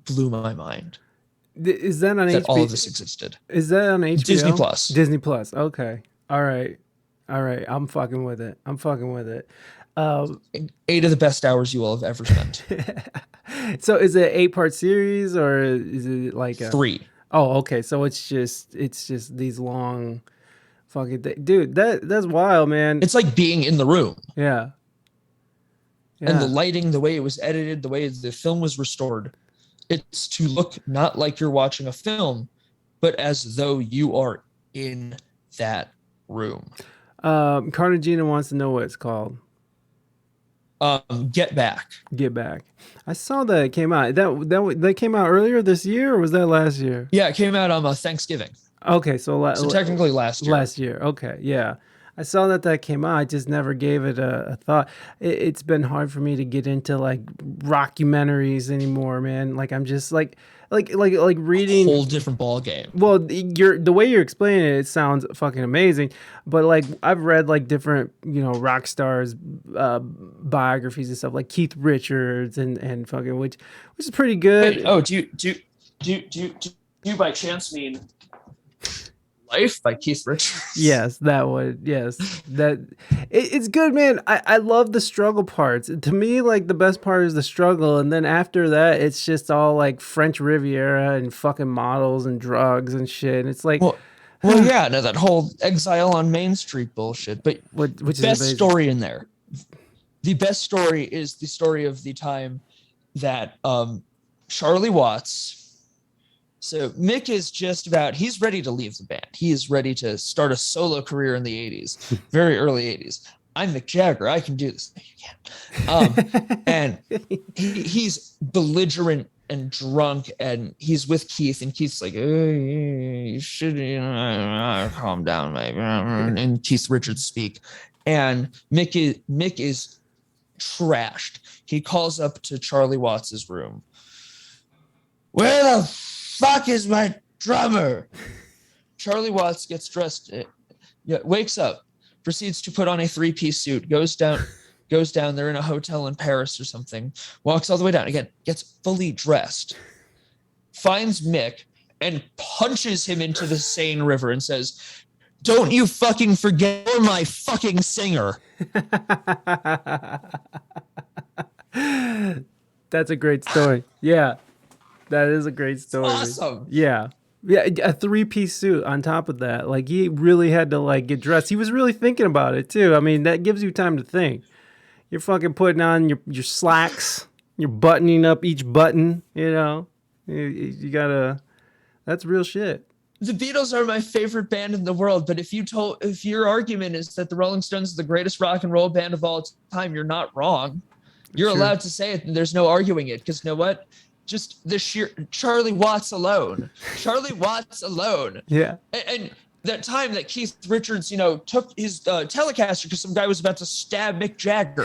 blew my mind. Is that on that all of HBO? this existed. Is that on HBO? Disney Plus. Disney Plus. Okay. All right. All right. I'm fucking with it. I'm fucking with it. 8 of the best hours you will have ever spent. So is it an 8-part series or is it like a? 3. Oh, okay. So it's just these long fucking dude. That's wild, man. It's like being in the room. Yeah. And the Yeah. lighting, the way it was edited, the way the film was restored, it's to look not like you're watching a film, but as though you are in that room. Cartagena wants to know what it's called. Get Back. Get Back. I saw that it came out. That came out earlier this year, or was that last year? Yeah, it came out on Thanksgiving. Okay, so So technically last year. Last year. Okay, yeah. I saw that came out. I just never gave it a thought. It's been hard for me to get into like rockumentaries anymore, man. Like I'm just like reading. Whole different ball game. Well, the way you're explaining it, it sounds fucking amazing. But like I've read like different rock stars biographies and stuff, like Keith Richards and fucking which is pretty good. Wait, oh, do you by chance mean Life by Keith Richards? Yes, that one. Yes, it's good, man. I love the struggle parts. To me, like the best part is the struggle, and then after that, it's just all like French Riviera and fucking models and drugs and shit. And it's like, well, yeah, no, that whole Exile on Main Street bullshit. But which best is story in there. The best story is the story of the time that Charlie Watts. So Mick is he's ready to leave the band. He is ready to start a solo career in the 80s, very early 80s. I'm Mick Jagger. I can do this. No, you can't. And he's belligerent and drunk, and he's with Keith, and Keith's like, you should calm down, maybe. And Keith Richards speak. And Mick is trashed. He calls up to Charlie Watts's room. Where the fuck is my drummer? Charlie Watts gets dressed, wakes up, proceeds to put on a 3-piece suit, goes down. They're in a hotel in Paris or something, walks all the way down again, gets fully dressed, finds Mick and punches him into the Seine River and says, "Don't you fucking forget you're my fucking singer." That's a great story. Yeah. That is a great story. It's awesome. Yeah. Yeah, a 3-piece suit on top of that. Like he really had to like get dressed. He was really thinking about it too. I mean, that gives you time to think. You're fucking putting on your slacks. You're buttoning up each button, You gotta, that's real shit. The Beatles are my favorite band in the world, but if your argument is that the Rolling Stones is the greatest rock and roll band of all time, you're not wrong. You're allowed to say it, and there's no arguing it, because you know what? Just the sheer Charlie Watts alone. Yeah. And that time that Keith Richards, took his Telecaster because some guy was about to stab Mick Jagger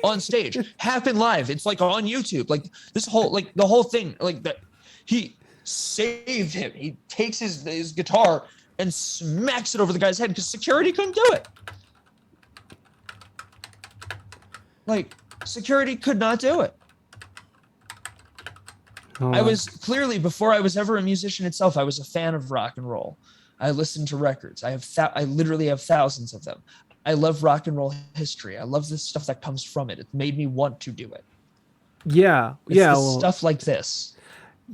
on stage, happened live. It's like on YouTube. Like this whole, like the whole thing, like that. He saved him. He takes his guitar and smacks it over the guy's head because security couldn't do it. Like security could not do it. I was clearly, before I was ever a musician itself, I was a fan of rock and roll. I listened to records. I literally have thousands of them. I love rock and roll history. I love the stuff that comes from it. It made me want to do it. Yeah. Stuff like this.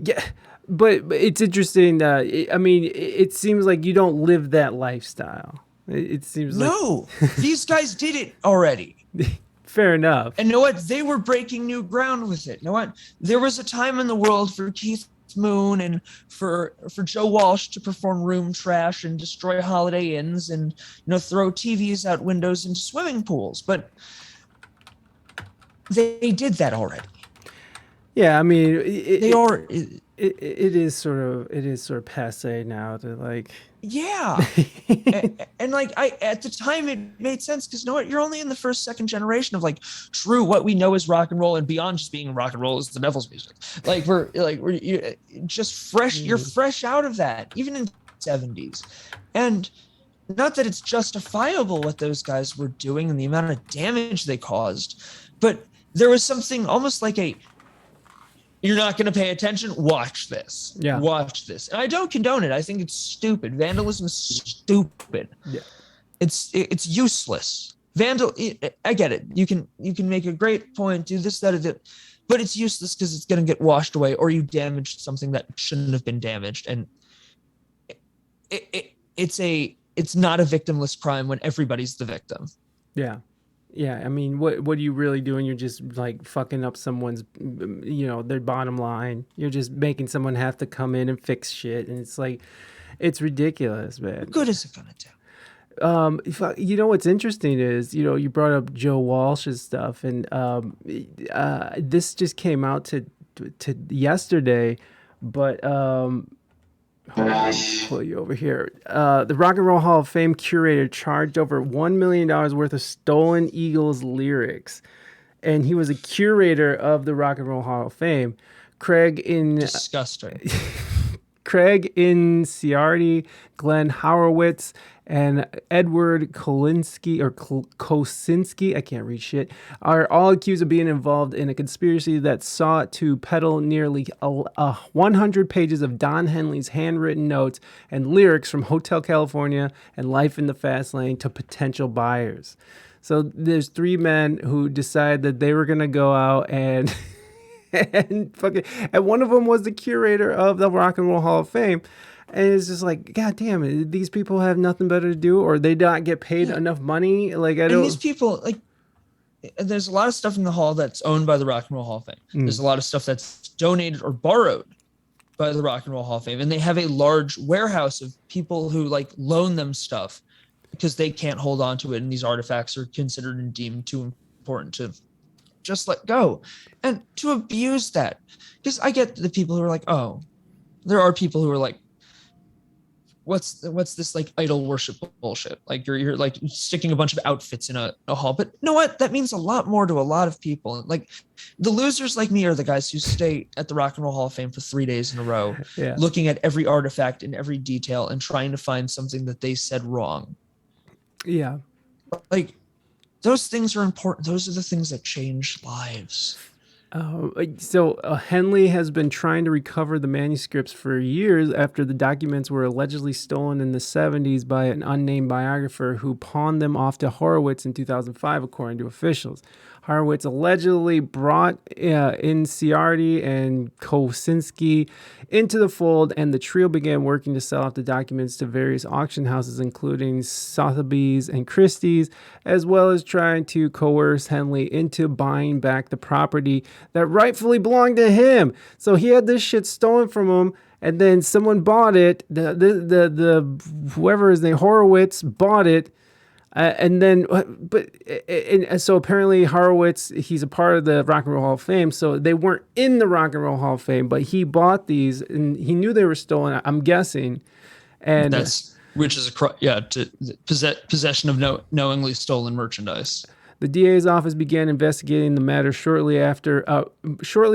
Yeah. But it's interesting. It seems like you don't live that lifestyle. It seems no, these guys did it already. Fair enough. And you know what? They were breaking new ground with it. You know what? There was a time in the world for Keith Moon and for Joe Walsh to perform room trash and destroy Holiday Inns and throw TVs out windows into swimming pools. But they did that already. Yeah, I mean, it is sort of passe now to like. Yeah, and like at the time it made sense because you're only in the second generation of like true what we know as rock and roll, and beyond just being rock and roll is the devil's music. Like we're just fresh. You're fresh out of that, even in the 70s, and not that it's justifiable what those guys were doing and the amount of damage they caused, but there was something almost like You're not going to pay attention. Watch this. Yeah. Watch this. And I don't condone it. I think it's stupid. Vandalism is stupid. Yeah. It's useless. I get it. You can make a great point, do this, that, but it's useless because it's going to get washed away, or you damaged something that shouldn't have been damaged. And it's not a victimless crime when everybody's the victim. Yeah. Yeah, I mean, what are you really doing? You're just like fucking up someone's, their bottom line. You're just making someone have to come in and fix shit, and it's like, it's ridiculous, man. What good is it gonna do? What's interesting is, you brought up Joe Walsh's stuff, and this just came out to yesterday, but pull you over here. The Rock and Roll Hall of Fame curator charged over $1 million worth of stolen Eagles lyrics, and he was a curator of the Rock and Roll Hall of Fame. Disgusting. Craig Inciardi, Glenn Horowitz, and Edward Kosinski, I can't read shit, are all accused of being involved in a conspiracy that sought to peddle nearly 100 pages of Don Henley's handwritten notes and lyrics from Hotel California and Life in the Fast Lane to potential buyers. So there's 3 men who decided that they were going to go out and and one of them was the curator of the Rock and Roll Hall of Fame. And it's just like, God damn it, these people have nothing better to do, or they not get paid enough money. Like, I don't. And these people, like, there's a lot of stuff in the hall that's owned by the Rock and Roll Hall of Fame. There's a lot of stuff that's donated or borrowed by the Rock and Roll Hall of Fame. And they have a large warehouse of people who like loan them stuff because they can't hold on to it. And these artifacts are considered and deemed too important to just let go. And to abuse that, because I get the people who are like, oh, there are people who are like, what's this like idol worship bullshit? Like you're like sticking a bunch of outfits in a hall. But you know what? That means a lot more to a lot of people. Like the losers like me are the guys who stay at the Rock and Roll Hall of Fame for 3 days in a row, looking at every artifact and every detail and trying to find something that they said wrong. Yeah. Like those things are important. Those are the things that change lives. So Henley has been trying to recover the manuscripts for years after the documents were allegedly stolen in the 70s by an unnamed biographer who pawned them off to Horowitz in 2005, according to officials. Horowitz allegedly brought Inciardi and Kosinski into the fold, and the trio began working to sell off the documents to various auction houses, including Sotheby's and Christie's, as well as trying to coerce Henley into buying back the property that rightfully belonged to him. So he had this shit stolen from him, and then someone bought it. The whoever his name, Horowitz, bought it. So apparently Horowitz, he's a part of the Rock and Roll Hall of Fame. So they weren't in the Rock and Roll Hall of Fame, but he bought these and he knew they were stolen, I'm guessing. And which is possession of knowingly stolen merchandise. The DA's office began investigating the matter shortly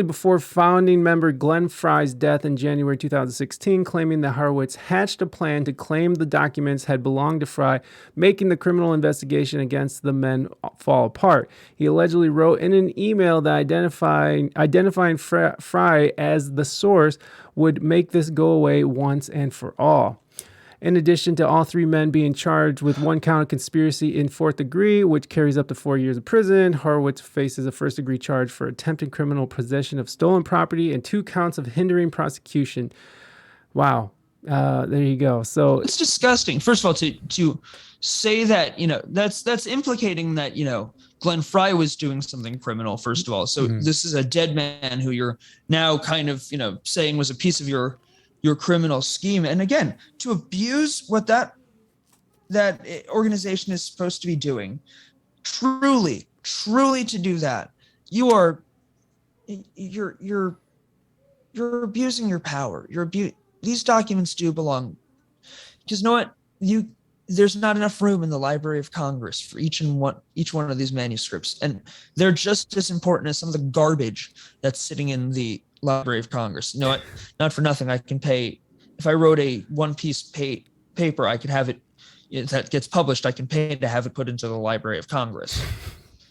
before founding member Glenn Fry's death in January 2016, claiming that Horowitz hatched a plan to claim the documents had belonged to Fry, making the criminal investigation against the men fall apart. He allegedly wrote in an email that identifying Fry as the source would make this go away once and for all. In addition to all 3 men being charged with 1 count of conspiracy in 4th degree, which carries up to 4 years of prison, Horowitz faces a 1st degree charge for attempted criminal possession of stolen property and 2 counts of hindering prosecution. Wow. There you go. So it's disgusting. First of all, to say that, that's implicating that, Glenn Fry was doing something criminal, first of all. So this is a dead man who you're now kind of, saying was a piece of your criminal scheme. And again, to abuse what that organization is supposed to be doing, truly to do that, you're abusing your power. These documents do belong, because you know what? There's not enough room in the Library of Congress for each one of these manuscripts, and they're just as important as some of the garbage that's sitting in the Library of Congress. You know what? Not for nothing, I can pay. If I wrote a one-piece paper, I could have it that gets published. I can pay to have it put into the Library of Congress.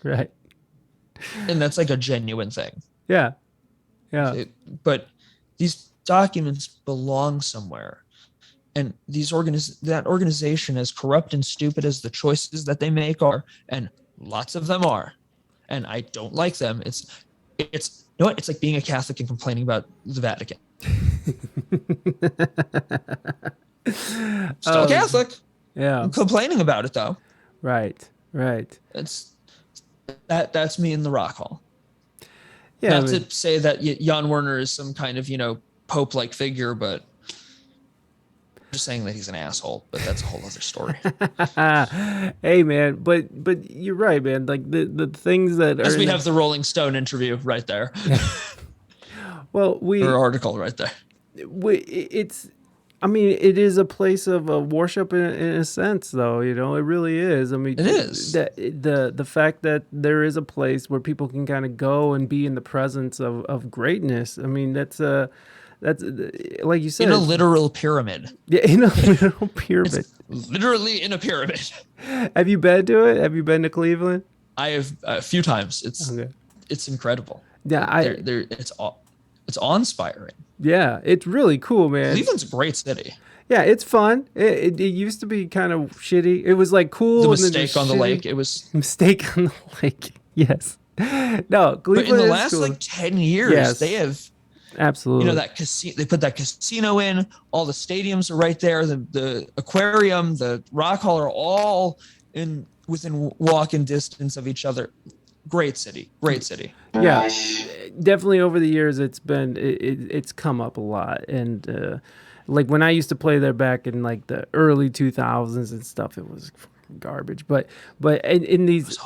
Right. And that's like a genuine thing. Yeah. Yeah. But these documents belong somewhere. And that organization, as corrupt and stupid as the choices that they make are, and lots of them are, and I don't like them. It's you know what? It's like being a Catholic and complaining about the Vatican. Still Oh, Catholic. yeah. I'm complaining about it though. Right. Right. That's me in the Rock Hall. Yeah. I Not mean, to say that Jan Werner is some kind of Pope-like figure, but I'm just saying that he's an asshole. But that's a whole other story. hey, man. But you're right, man. Like the things that As are we have the Rolling Stone interview right there, well, or article right there. it's I mean, it is a place of worship in a sense, though. You know, it really is. I mean, It is. the fact that there is a place where people can kind of go and be in the presence of greatness. I mean, that's like you said, In a literal pyramid. yeah, in a little pyramid. It's literally in a pyramid. Have you been to it? Have you been to Cleveland? I have a few times. Okay. It's incredible. Yeah, It's awe-inspiring. yeah, it's really cool, man. Cleveland's a great city. Yeah, it's fun. It used to be kind of shitty. It was like cool. The and then Mistake just on the shitty. lake. It was. Mistake on the lake. Yes. No, Cleveland But in the is last cool. like 10 years, Yes. they have Absolutely. that casino. They put that casino in. All the stadiums are right there. The aquarium, the Rock Hall are all within walking distance of each other. Great city. Great city. Yeah, definitely over the years it's come up a lot, and like when I used to play there back in like the early 2000s and stuff, it was garbage. But in these,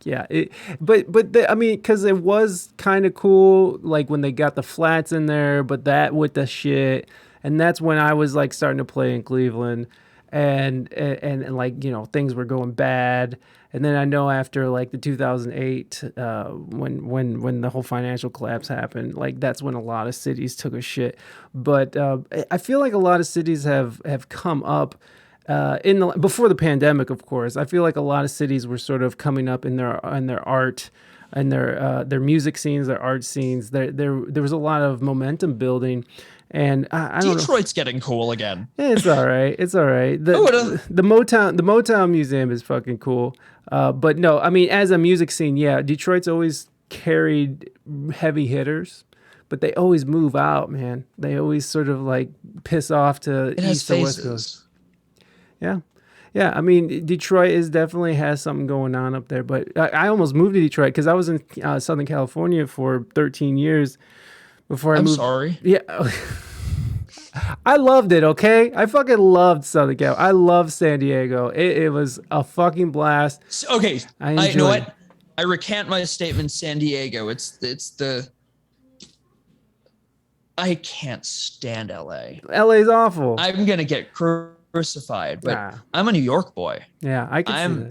yeah, I mean, because it was kind of cool, like when they got the flats in there, but that with the shit, and that's when I was like starting to play in Cleveland, and like things were going bad. And then I know after like the 2008, when the whole financial collapse happened, like that's when a lot of cities took a shit. But I feel like a lot of cities have come up before the pandemic, of course. I feel like a lot of cities were sort of coming up in their art and their music scenes, their art scenes. There was a lot of momentum building. And I don't know. Detroit's getting cool again. It's all right. It's all right. The Motown Museum is fucking cool. But no, I mean, as a music scene, yeah, Detroit's always carried heavy hitters, but they always move out, man. They always sort of like piss off to It has east or west phases. coast. Yeah. Yeah, I mean, Detroit definitely has something going on up there. But I almost moved to Detroit because I was in Southern California for 13 years before I I'm moved. sorry. Yeah. I loved it, okay? I fucking loved Southern Cal. I loved San Diego. It was a fucking blast. Okay, I you know enjoyed what? I recant my statement. San Diego. I can't stand LA. LA's awful. I'm gonna get crucified, but Nah. I'm a New York boy. Yeah, I can see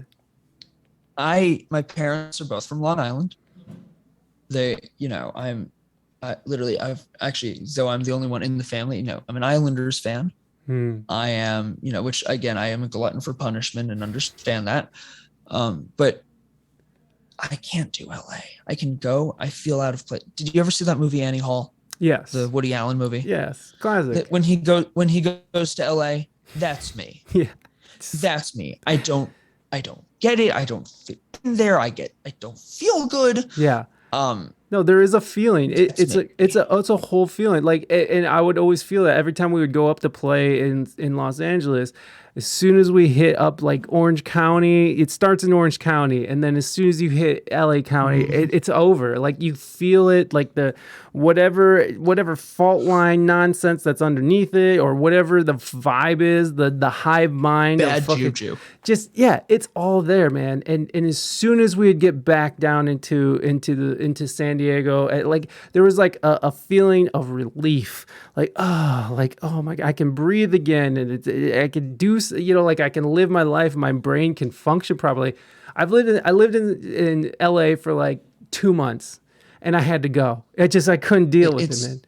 that. My parents are both from Long Island. Though I'm the only one in the family, I'm an Islanders fan. I am, which again, I am a glutton for punishment and understand that. But I can't do LA. I can go, I feel out of place. Did you ever see that movie Annie Hall? Yes. The Woody Allen movie? Yes. Classic. When he goes to LA, that's me. Yeah. That's me. I don't get it. I don't fit in there. I don't feel good. Yeah. No, there is a feeling. It's a whole feeling. Like, and I would always feel that every time we would go up to play in Los Angeles. As soon as we hit up like Orange County, it starts in Orange County, and then as soon as you hit LA County, it's over. Like you feel it, like the whatever fault line nonsense that's underneath it, or whatever the vibe is, the hive mind, bad of fucking, juju. Just it's all there, man. And as soon as we'd get back down into San Diego, like there was like a feeling of relief, like oh my God, I can breathe again, and I can do, like I can live my life, my brain can function properly. I lived in LA for like 2 months, and I had to go. I couldn't deal with it, man.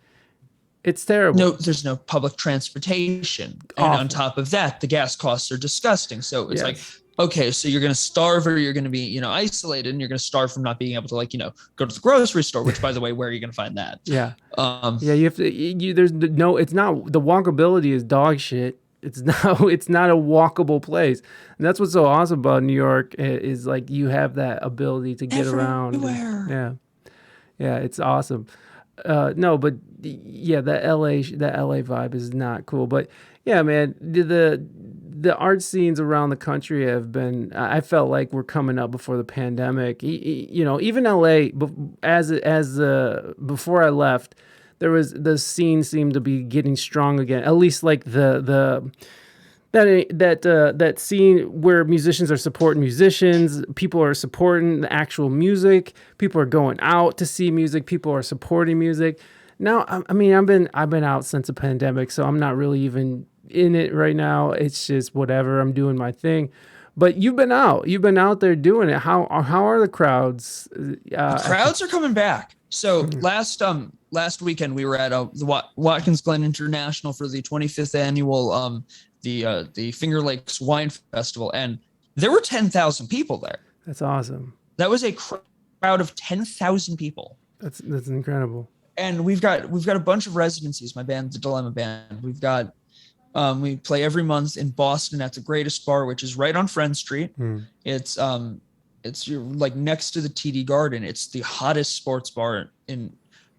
It's terrible. No, there's no public transportation. And on top of that, the gas costs are disgusting. So it's like okay, so you're going to starve or you're going to be, isolated, and you're going to starve from not being able to, like, go to the grocery store, which, by the way, where are you going to find that? Yeah. Um, Yeah, you have to. There's no. It's not, the walkability is dog shit. It's not. It's not a walkable place, and that's what's so awesome about New York is like you have that ability to get around. everywhere. Yeah, yeah, it's awesome. No, but yeah, the LA vibe is not cool. But yeah, man, the art scenes around the country have been. I felt like we're coming up before the pandemic. Even LA, before I left, the scene seemed to be getting strong again. At least like that scene where musicians are supporting musicians, people are supporting the actual music, people are going out to see music, people are supporting music. Now, I mean, I've been out since the pandemic, so I'm not really even in it right now. It's just whatever, I'm doing my thing. But you've been out there doing it. How are the crowds? The crowds are coming back. So last weekend we were at the Watkins Glen International for the 25th annual the Finger Lakes Wine Festival, and there were 10,000 people there. That's awesome. That was a crowd of 10,000 people. That's incredible. And we've got a bunch of residencies. My band, the Dilemma Band. We've got we play every month in Boston at the Greatest Bar, which is right on Friend Street. It's you're like next to the TD Garden. It's the hottest sports bar in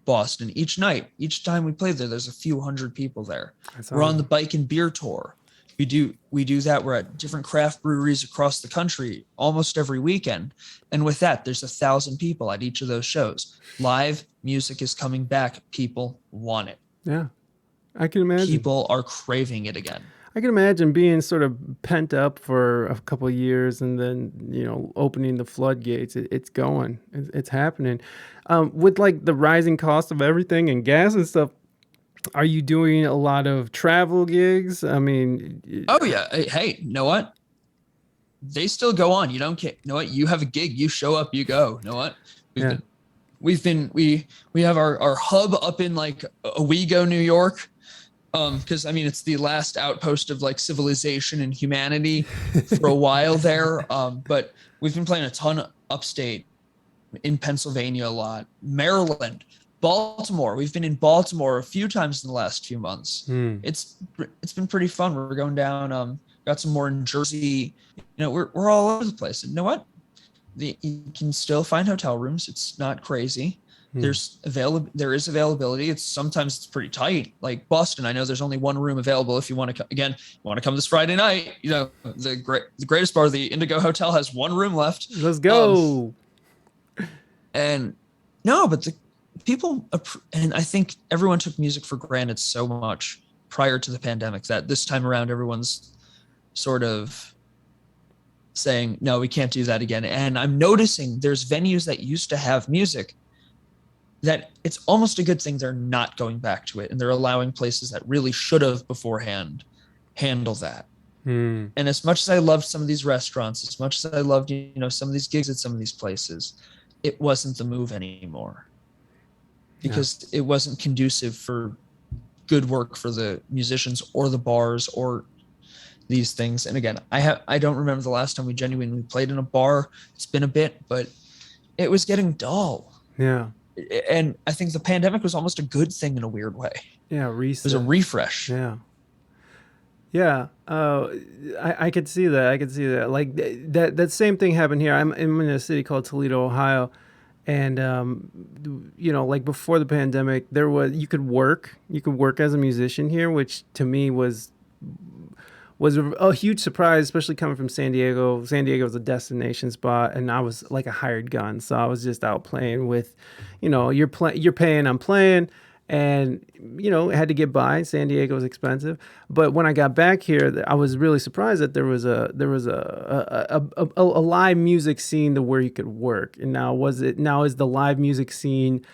Boston. Each time we play there, there's a few hundred people there. We're on the bike and beer tour. We do that. We're at different craft breweries across the country almost every weekend. And with that, there's 1,000 people at each of those shows. Live music is coming back. People want it. Yeah, I can imagine. People are craving it again. I can imagine being sort of pent up for a couple of years and then, opening the floodgates. It's going. It's happening. With like the rising cost of everything and gas and stuff, are you doing a lot of travel gigs? I mean... Oh, yeah. Hey, you know what? They still go on. You don't care. You know what? You have a gig. You show up. You go. You know what? We have our hub up in like Owego, New York. Because I mean, it's the last outpost of like civilization and humanity for a while there. But we've been playing a ton upstate, in Pennsylvania a lot, Maryland, Baltimore. We've been in Baltimore a few times in the last few months. It's been pretty fun. We're going down. Got some more in Jersey. We're all over the place. And you know what? You can still find hotel rooms. It's not crazy. There is availability. Sometimes it's pretty tight. Like Boston, I know there's only one room available. If you want to come this Friday night, the Greatest Bar, the Indigo Hotel, has one room left. Let's go. And no, but the people, and I think everyone took music for granted so much prior to the pandemic that this time around everyone's sort of saying, no, we can't do that again. And I'm noticing there's venues that used to have music that it's almost a good thing they're not going back to it, and they're allowing places that really should have beforehand handle that. And as much as I loved some of these restaurants, as much as I loved some of these gigs at some of these places, it wasn't the move anymore because it wasn't conducive for good work for the musicians or the bars or these things. And again, I don't remember the last time we genuinely played in a bar. It's been a bit, but it was getting dull. Yeah. And I think the pandemic was almost a good thing in a weird way. Yeah, it was a refresh. Yeah. I could see that. Like that same thing happened here. I'm in a city called Toledo, Ohio, and like before the pandemic, you could work as a musician here, which to me was a huge surprise, especially coming from San Diego. San Diego was a destination spot, and I was like a hired gun. So I was just out playing with, you're paying, I'm playing, and, had to get by. San Diego was expensive. But when I got back here, I was really surprised that there was a live music scene to where you could work. And now is the live music scene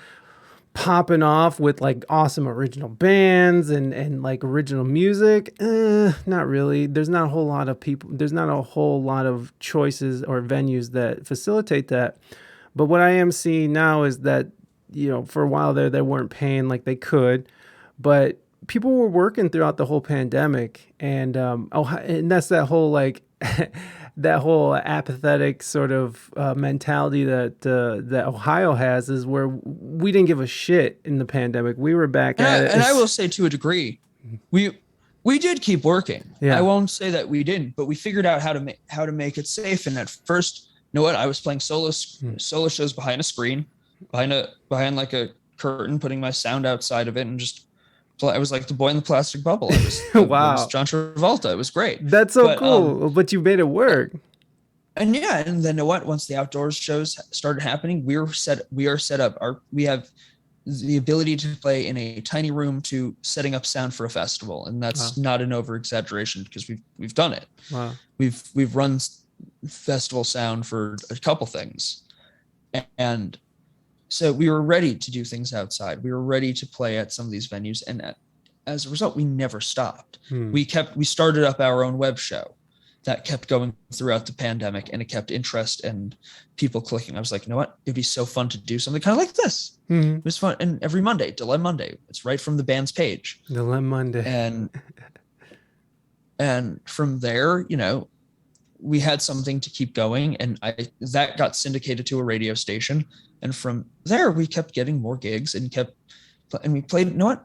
popping off with like awesome original bands and like original music? Not really. There's not a whole lot of people. There's not a whole lot of choices or venues that facilitate that. But what I am seeing now is that, for a while there, they weren't paying like they could, but people were working throughout the whole pandemic. And that's that whole like, that whole apathetic sort of mentality that Ohio has is where we didn't give a shit in the pandemic. We were back And at it. I will say, to a degree, we did keep working. Yeah. I won't say that we didn't, but we figured out how to make it safe. And at first, you know what? I was playing solo shows behind a screen, behind like a curtain, putting my sound outside of it, and just I was like the boy in the plastic bubble. I was John Travolta. It was great. That's so cool. But you made it work. And yeah, and then you know what? Once the outdoors shows started happening, we are set up. We have the ability to play in a tiny room to setting up sound for a festival, and that's not an over exaggeration because we've done it. Wow. We've run festival sound for a couple things, and so we were ready to do things outside. We were ready to play at some of these venues, and as a result, we never stopped. We started up our own web show that kept going throughout the pandemic, and it kept interest and people clicking. I was like, you know what? It'd be so fun to do something kind of like this. It was fun. And every Monday, Dilemma Monday, it's right from the band's page. Dilemma Monday. And from there, you know, we had something to keep going, and that got syndicated to a radio station. And from there, we kept getting more gigs and we played, you know what?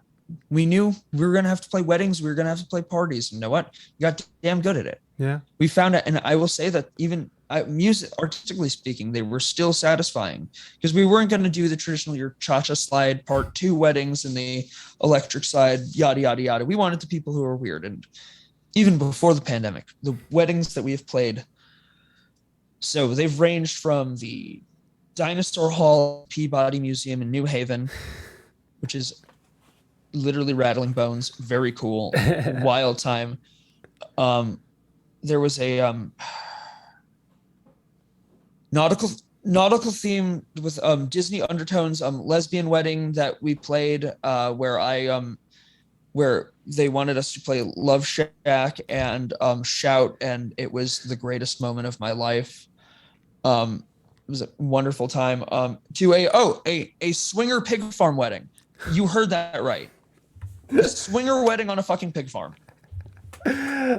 We knew we were going to have to play weddings. We were going to have to play parties. And you know what? We got damn good at it. Yeah. We found it. And I will say that even music, artistically speaking, they were still satisfying because we weren't going to do the traditional, your cha-cha slide part 2 weddings and the electric slide, yada, yada, yada. We wanted the people who are weird. And even before the pandemic, the weddings that we have played, so they've ranged from the Dinosaur Hall Peabody Museum in New Haven, which is literally rattling bones, very cool, wild time. There was a nautical theme with Disney undertones, lesbian wedding that we played, where they wanted us to play Love Shack and Shout, and it was the greatest moment of my life. It was a wonderful time. To a swinger pig farm wedding. You heard that right. A swinger wedding on a fucking pig farm.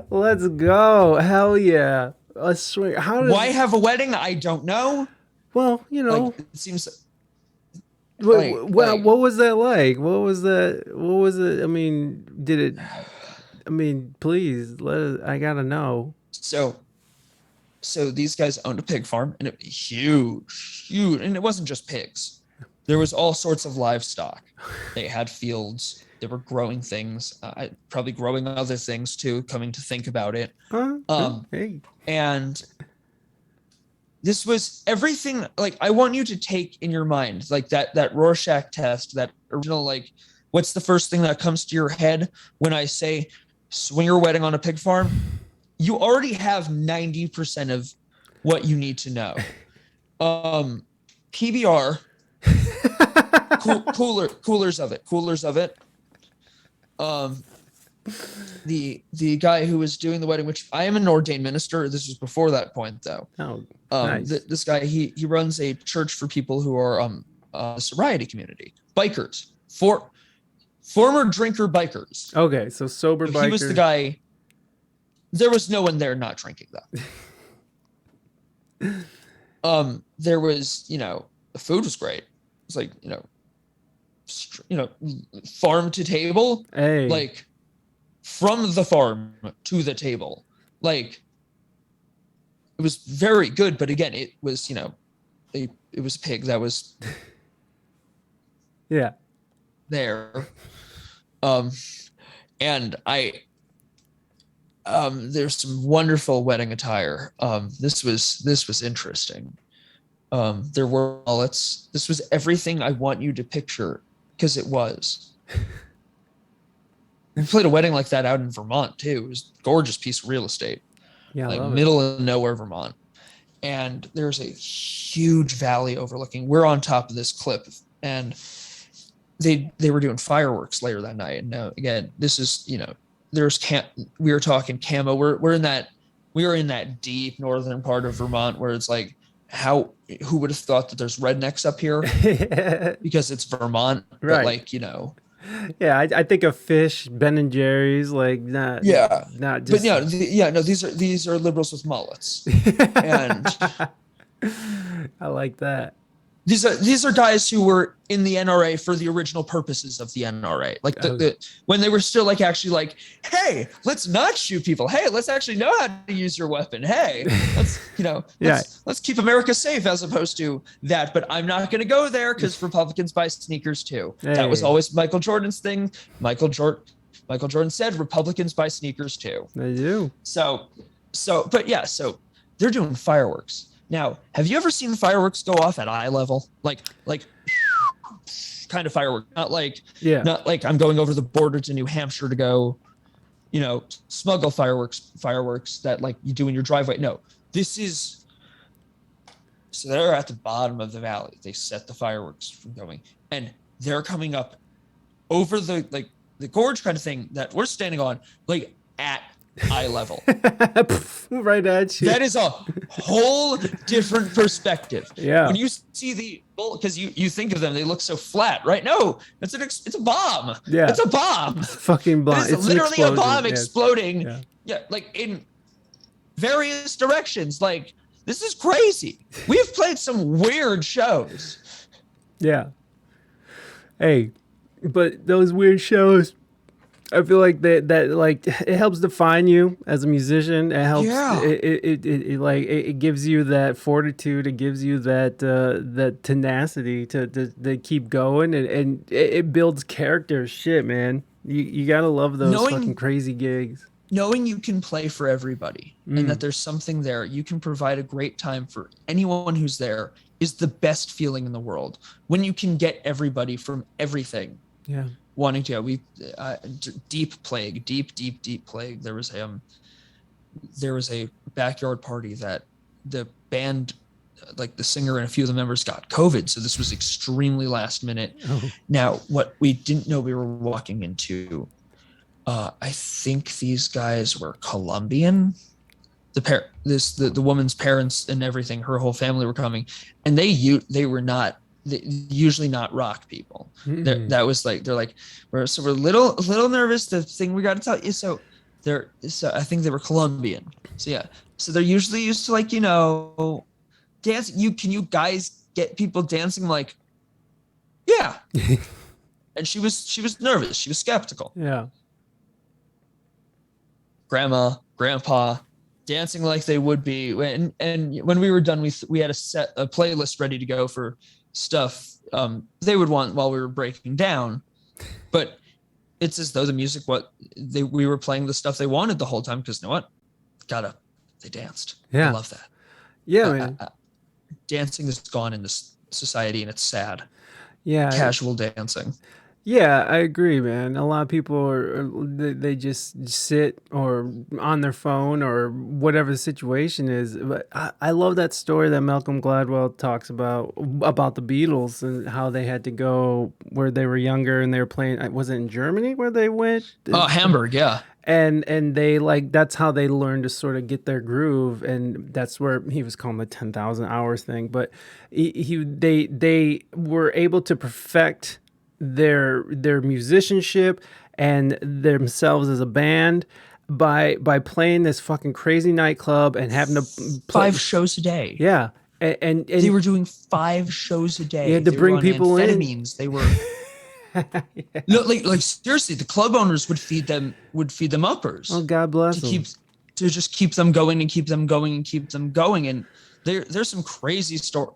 Let's go. Hell yeah. A swing. Why have a wedding? I don't know. Well, you know. Like, it seems. What was that like? What was it? I mean, please, I gotta know. So these guys owned a pig farm, and it was huge. And it wasn't just pigs. There was all sorts of livestock. They had fields. They were growing things, probably growing other things too, coming to think about it. Hey. And this was everything. Like, I want you to take in your mind, like that Rorschach test, that original, like, what's the first thing that comes to your head when I say swinger wedding on a pig farm? You already have 90% of what you need to know. PBR, coolers of it. The guy who was doing the wedding, which I am an ordained minister. This was before that point, though. Oh, nice. This guy, he runs a church for people who are a sobriety community, bikers, former drinker bikers. Okay, so sober bikers. He was the guy. There was no one there not drinking, though. There was, you know, the food was great. It's like, you know, farm to table, like from the farm to the table. Like, it was very good, but again, it was, you know, it was a pig that was there. And there's some wonderful wedding attire. This was interesting. There were wallets. This was everything I want you to picture, because it was. We played a wedding like that out in Vermont too. It was a gorgeous piece of real estate. Yeah, like middle of nowhere, Vermont. And there's a huge valley overlooking. We're on top of this cliff, and they were doing fireworks later that night. And now, again, this is, you know, we were talking camo. We are in that deep northern part of Vermont where it's like, who would have thought that there's rednecks up here? Because it's Vermont, right? But like, you know, Yeah, I think of fish, Ben and Jerry's, like Yeah, not but just. yeah, no. These are liberals with mullets, and I like that. these are guys who were in the NRA for the original purposes of the NRA. Like Oh, when they were still like actually like, hey, let's not shoot people. Hey, let's actually know how to use your weapon. Hey, let's yeah. let's keep America safe as opposed to that. But I'm not going to go there because Republicans buy sneakers too. That was Hey, always Michael Jordan's thing. Michael Jordan said Republicans buy sneakers too. they do. But yeah, so they're doing fireworks. Now, have you ever seen fireworks go off at eye level? Like kind of firework, Yeah. not like I'm going over the border to New Hampshire to go, smuggle fireworks that like you do in your driveway. No, this is so they're at the bottom of the valley. They set the fireworks from going, and they're coming up over the gorge kind of thing that we're standing on, like at eye level. Right at you. That is a whole different perspective. Yeah. When you see the because you think of them, they look so flat, right? No, it's a bomb. Yeah. It's a bomb. It's fucking bomb. It's literally a bomb exploding. Yeah, like in various directions. Like this is crazy. We've played some weird shows. Yeah. Hey, but those weird shows, I feel like that like it helps define you as a musician. It helps. Yeah. It gives you that fortitude. It gives you that tenacity to keep going, and it builds character. Shit, man. You gotta love those fucking crazy gigs. Knowing you can play for everybody and that there's something there, you can provide a great time for anyone who's there is the best feeling in the world. When you can get everybody from everything. Yeah. Wanting to, deep plague. There was a backyard party that the band, like the singer and a few of the members got COVID. So this was extremely last minute. Oh. Now, what we didn't know we were walking into, I think these guys were Colombian. The woman's parents and everything, her whole family were coming, and they were not. Usually not rock people. That was like they're like we're a little nervous. The thing we got to tell you. So I think they were Colombian. So yeah. So they're usually used to like dance. Can you guys get people dancing? Like yeah. And she was nervous. She was skeptical. Yeah. Grandma, grandpa, dancing like they would be. And when we were done, we had a playlist ready to go for stuff they would want while we were breaking down, but it's as though the music we were playing the stuff they wanted the whole time because you know what, they danced. Yeah, I love that. Yeah, man. Dancing is gone in this society and it's sad. Yeah, casual dancing. Yeah, I agree, man. A lot of people they just sit or on their phone or whatever the situation is. But I love that story that Malcolm Gladwell talks about the Beatles and how they had to go where they were younger and they were playing. Was it in Germany where they went? Oh, Hamburg, yeah. And they that's how they learned to sort of get their groove, and that's where he was calling the 10,000 hours thing. But they were able to perfect their musicianship and themselves as a band by playing this fucking crazy nightclub and having to play 5 shows a day. Yeah, and they were doing 5 shows a day. You had to bring people in. They were yeah. No, like seriously, the club owners would feed them uppers. Oh, God bless them. To just keep them going and keep them going and keep them going. And there's some crazy story.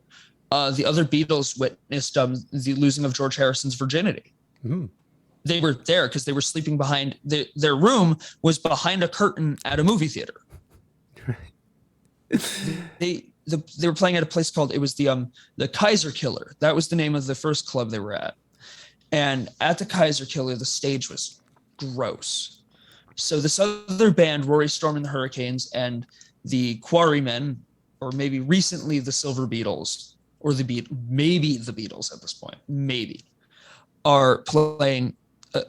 The other Beatles witnessed the losing of George Harrison's virginity. Mm. They were there because they were sleeping behind their room was behind a curtain at a movie theater. They were playing at a place called the Kaiser Killer. That was the name of the first club they were at. And at the Kaiser Killer, the stage was gross. So this other band, Rory Storm and the Hurricanes, and the Quarrymen, or maybe recently the Silver Beatles, or maybe the Beatles at this point, are playing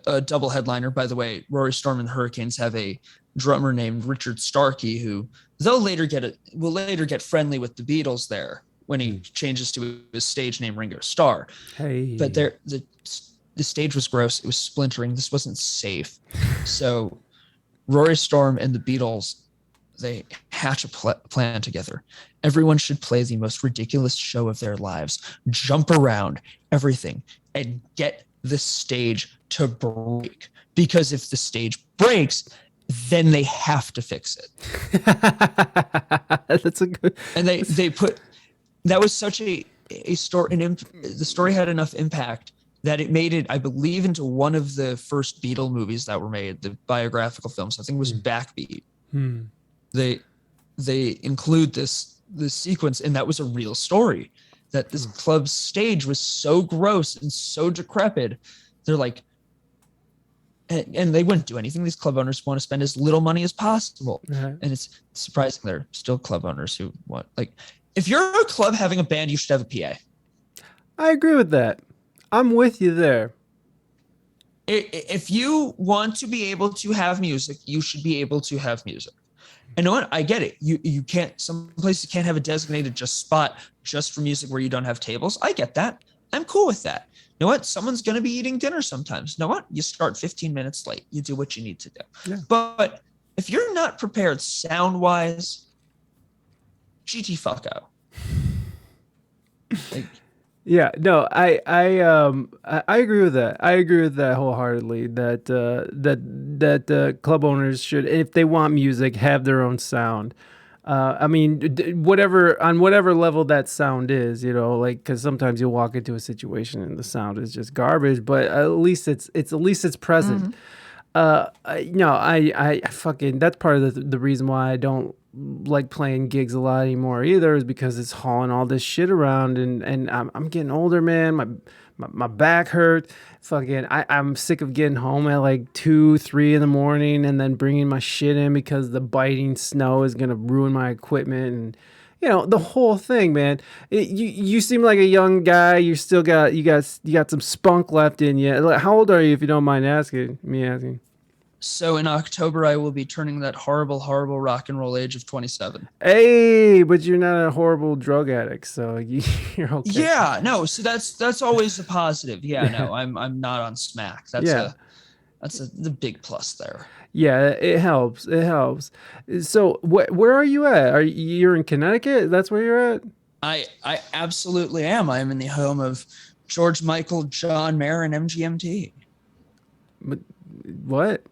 a double headliner. By the way, Rory Storm and the Hurricanes have a drummer named Richard Starkey, who will later get friendly with the Beatles there when he changes to his stage name Ringo Starr. Hey. But the stage was gross. It was splintering. This wasn't safe. So Rory Storm and the Beatles, they hatch a plan together. Everyone should play the most ridiculous show of their lives, jump around, everything, and get the stage to break. Because if the stage breaks, then they have to fix it. That's a good. And they put that was such a story, and the story had enough impact that it made it, I believe, into one of the first Beatle movies that were made, the biographical films. I think it was Backbeat. They include this sequence, and that was a real story. That this club's stage was so gross and so decrepit. They're like, and they wouldn't do anything. These club owners want to spend as little money as possible, and it's surprising they're still club owners who want, like, if you're a club having a band, you should have a PA. I agree with that. I'm with you there. If you want to be able to have music, you should be able to have music. And you know what? I get it. You can't, some places can't have a designated just spot just for music where you don't have tables. I get that. I'm cool with that. You know what? Someone's going to be eating dinner sometimes. You know what? You start 15 minutes late. You do what you need to do. Yeah. But if you're not prepared sound-wise, GT fuck out. Like, yeah, no, I agree with that. I agree with that wholeheartedly. That club owners should, if they want music, have their own sound. I mean, on whatever level that sound is, you know, like, because sometimes you'll walk into a situation and the sound is just garbage, but at least it's present. No, I fucking, that's part of the reason why I don't like playing gigs a lot anymore either, is because it's hauling all this shit around, and I'm getting older, man. My back hurt. Fucking, I'm sick of getting home at like 2-3 in the morning and then bringing my shit in because the biting snow is gonna ruin my equipment, and you know, the whole thing, man. You seem like a young guy. You still got some spunk left in you. Like, how old are you, if you don't mind asking? So in October, I will be turning that horrible, horrible rock and roll age of 27. Hey, but you're not a horrible drug addict, so you're okay. Yeah, no. So that's always a positive. Yeah, no, I'm not on smack. That's the big plus there. Yeah, it helps. It helps. So where are you at? You're in Connecticut? That's where you're at? I absolutely am. I am in the home of George Michael, John Mayer, and MGMT. But what?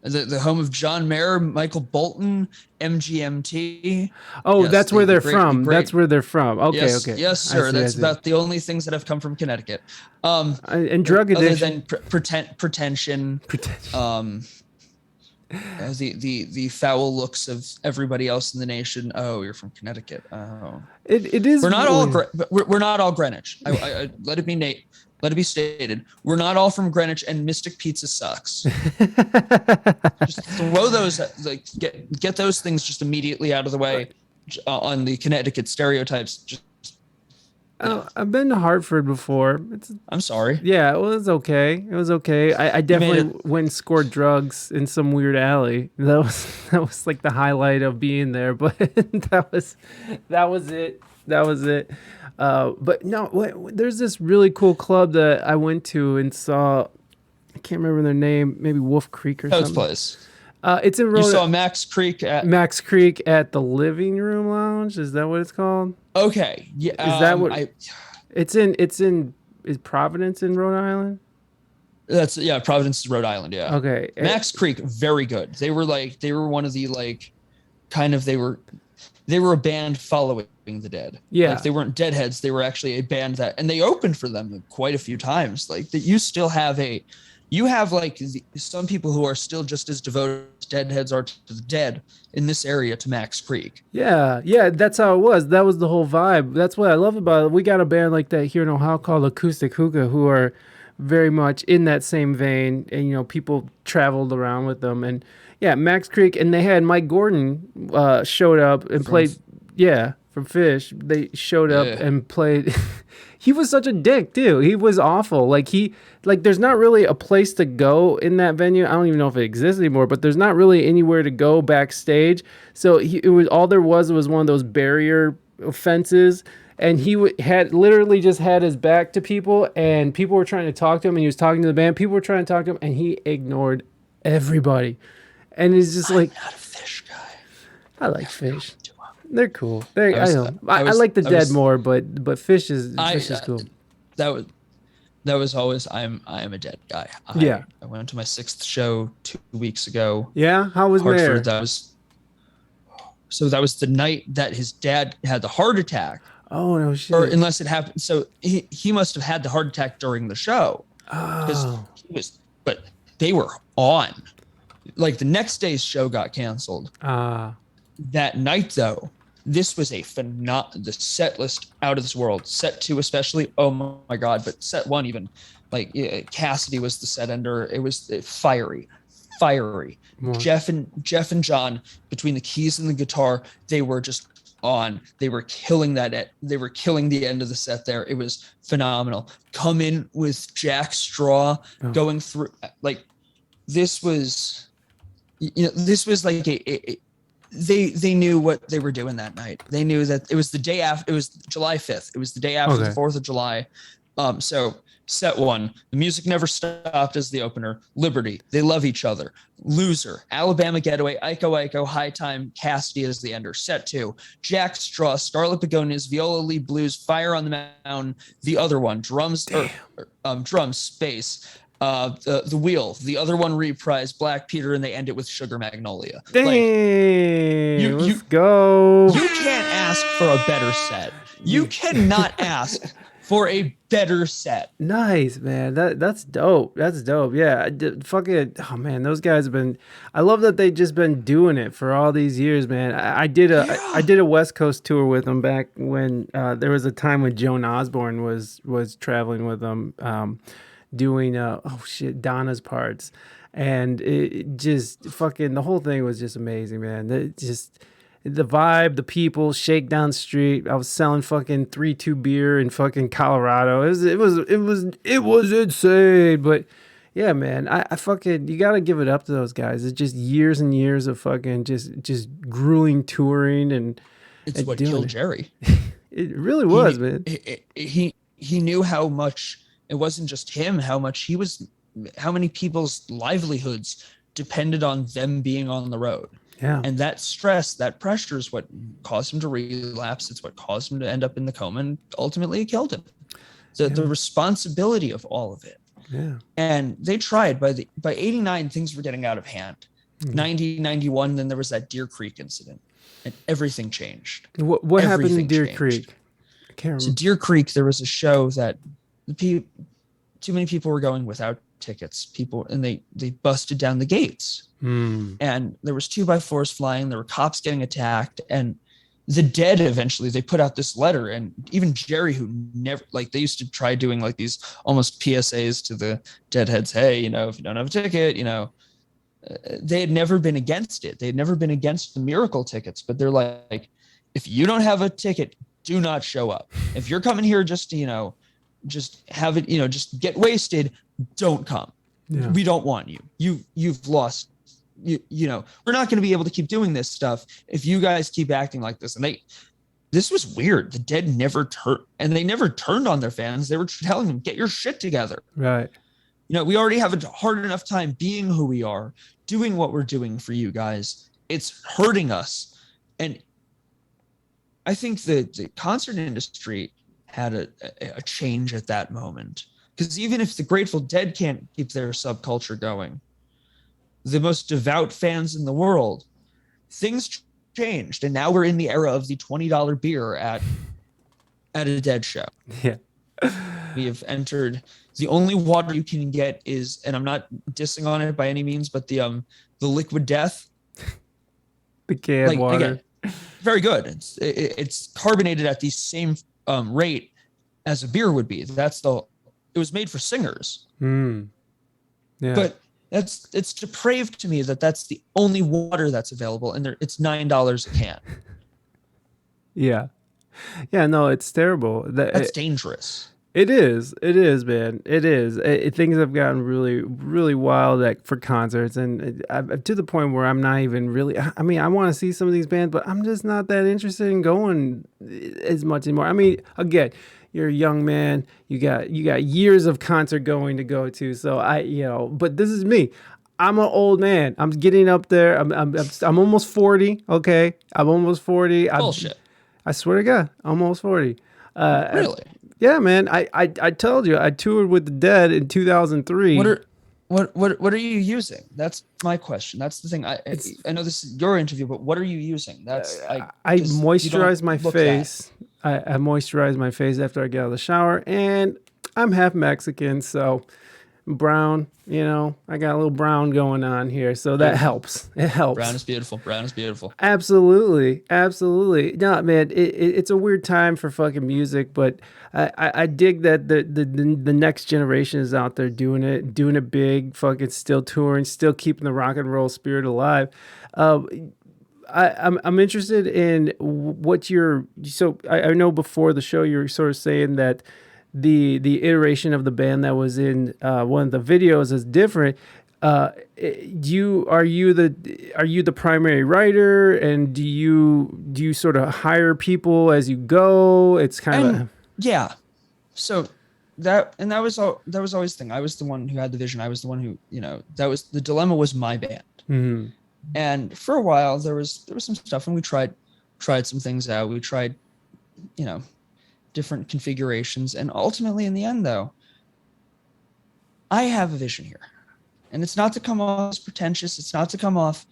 The home of John Mayer, Michael Bolton, MGMT. Oh, yes, that's where they're from. That's where they're from. Okay, yes, okay. Yes, sir. That's about the only things that have come from Connecticut. And drug addiction. Other than pretension. The foul looks of everybody else in the nation. Oh, you're from Connecticut. Oh, it is. We're not all Greenwich. Let it be Let it be stated, we're not all from Greenwich, and Mystic Pizza sucks. Just throw those, like, get those things just immediately out of the way on the Connecticut stereotypes. I've been to Hartford before. I'm sorry. Yeah, well, it was okay. I definitely went and scored drugs in some weird alley. That was like the highlight of being there. But that was it. But no, there's this really cool club that I went to and saw. I can't remember their name. Maybe Wolf Creek or something. Place. It's in Rhode. You saw Max Creek at the Living Room Lounge. Is that what it's called? Okay. Yeah. Is that what? It's in. Is Providence in Rhode Island? Providence is Rhode Island. Yeah. Okay. Max Creek, very good. They were one of the, like, kind of, they were a band following the Dead. Yeah. Like, they weren't Deadheads. They were actually a band and they opened for them quite a few times. Like, that you have like some people who are still just as devoted as Deadheads are to the Dead in this area to Max Creek. Yeah, that's how it was. That was the whole vibe. That's what I love about it. We got a band like that here in Ohio called Acoustic Hookah, who are very much in that same vein, and you know, people traveled around with them. And yeah, Max Creek, and they had Mike Gordon showed up and played. Yeah, from Fish. They showed up and played. He was such a dick too. He was awful. Like there's not really a place to go in that venue. I don't even know if it exists anymore, but there's not really anywhere to go backstage. So it was all there was one of those barrier fences, and he had literally just had his back to people, and people were trying to talk to him, and he was talking to the band. People were trying to talk to him, and he ignored everybody. And he's just I'm like, not a fish guy. I like fish. They're cool. I I like the I Dead was more, but fish is I cool. that was that was always I am a Dead guy. Yeah. I went to my 6th show 2 weeks ago. Yeah. How was Hartford. Mayor? That was the night that his dad had the heart attack. Oh no Or shit. unless it happened. So he must have had the heart attack during the show because Oh. but they were on. Like the next day's show got canceled. That night though, this was the set list out of this world. Set 2 especially, oh my god, but set 1 even, like Cassidy was the set ender. It was fiery. More. Jeff and John, between the keys and the guitar, they were just on. They were killing they were killing the end of the set there. It was phenomenal. Come in with Jack Straw going through, like, this was like they knew what they were doing that night. They knew that it was the day after. It was July 5th. It was the day after the 4th of July. So set 1, The Music Never Stopped as the opener. Liberty, They Love Each Other. Loser, Alabama Getaway, Iko Iko, High Time, Cassidy as the ender. Set 2, Jack Straw, Scarlet Begonias, Viola Lee Blues, Fire on the Mountain. The other one, Drums, Space. The Wheel, the other one reprised, Black Peter, and they end it with Sugar Magnolia. Damn, let's go. You can't ask for a better set. You cannot ask for a better set. Nice, man. That's dope. That's dope. Yeah, fucking. Oh man, those guys have been. I love that they just been doing it for all these years, man. I did a West Coast tour with them back when there was a time when Joan Osborne was traveling with them. Doing Donna's parts, and it just fucking, the whole thing was just amazing, man. The vibe, the people, Shakedown Street. I was selling fucking 3-2 beer in fucking Colorado. It was insane. But yeah, man, I fucking, you gotta give it up to those guys. It's just years and years of fucking just grueling touring, and it's what killed Jerry. It really was, man. He knew how much. It wasn't just him, how many people's livelihoods depended on them being on the road. Yeah. And that stress, that pressure is what caused him to relapse. It's what caused him to end up in the coma, and ultimately it killed him. The responsibility of all of it. Yeah. And they tried. By 89, things were getting out of hand. 90, 91, then there was that Deer Creek incident, and everything changed. What happened in Deer Creek? I can't remember. So Deer Creek, there was a show that too many people were going without tickets. And they busted down the gates, and there was 2x4s flying. There were cops getting attacked, and the Dead eventually they put out this letter. And even Jerry, who never, like, they used to try doing like these almost PSAs to the Deadheads. Hey, if you don't have a ticket, they had never been against it. They had never been against the miracle tickets, but they're like, if you don't have a ticket, do not show up. If you're coming here just to, just have it, just get wasted, don't come. Yeah. We don't want you. You've lost. We're not going to be able to keep doing this stuff if you guys keep acting like this. And this was weird. The Dead never turned on their fans. They were telling them, get your shit together. Right. We already have a hard enough time being who we are, doing what we're doing for you guys. It's hurting us. And I think the concert industry had a change at that moment, because even if the Grateful Dead can't keep their subculture going, the most devout fans in the world, things changed, and now we're in the era of the $20 beer at a Dead show. Yeah. We have entered. The only water you can get is, and I'm not dissing on it by any means, but the Liquid Death, the canned water, again, very good. It's carbonated at the same rate as a beer would be. It was made for singers. Yeah. But it's depraved to me that that's the only water that's available, and it's $9 a can. Yeah. No, it's terrible. That's dangerous. It is, man. It is. Things have gotten really, really wild for concerts, and to the point where I'm not even really. I mean, I want to see some of these bands, but I'm just not that interested in going as much anymore. I mean, again, you're a young man. You got years of concert going to go to. So but this is me. I'm an old man. I'm getting up there. I'm almost 40. Okay, I'm almost 40. Bullshit. I swear to God, I'm almost 40. Uh, Really? yeah, man. I told you I toured with the Dead in 2003. What are what are you using? That's my question. That's the thing. It's I know this is your interview, but what are you using? That's I because you don't moisturize my look that. face. I moisturize my face after I get out of the shower, and I'm half Mexican, so brown. I got a little brown going on here, so that Beautiful. helps. It Brown helps. is beautiful. Brown is beautiful. Absolutely, absolutely. No, man, it's a weird time for fucking music, but I dig that the next generation is out there doing it big, fucking still touring, still keeping the rock and roll spirit alive. Uh, I'm interested in what you're. So I know before the show you were sort of saying that the iteration of the band that was in one of the videos is different. Are you the primary writer, and do you sort of hire people as you go? It's kind of And yeah, so that was always the thing. I was the one who had the vision. I was the one who that was the dilemma was my band. mm, And for a while there was some stuff, and we tried some things out. We tried you know different configurations, and ultimately in the end though, I have a vision here. And it's not to come off as pretentious, it's not to come off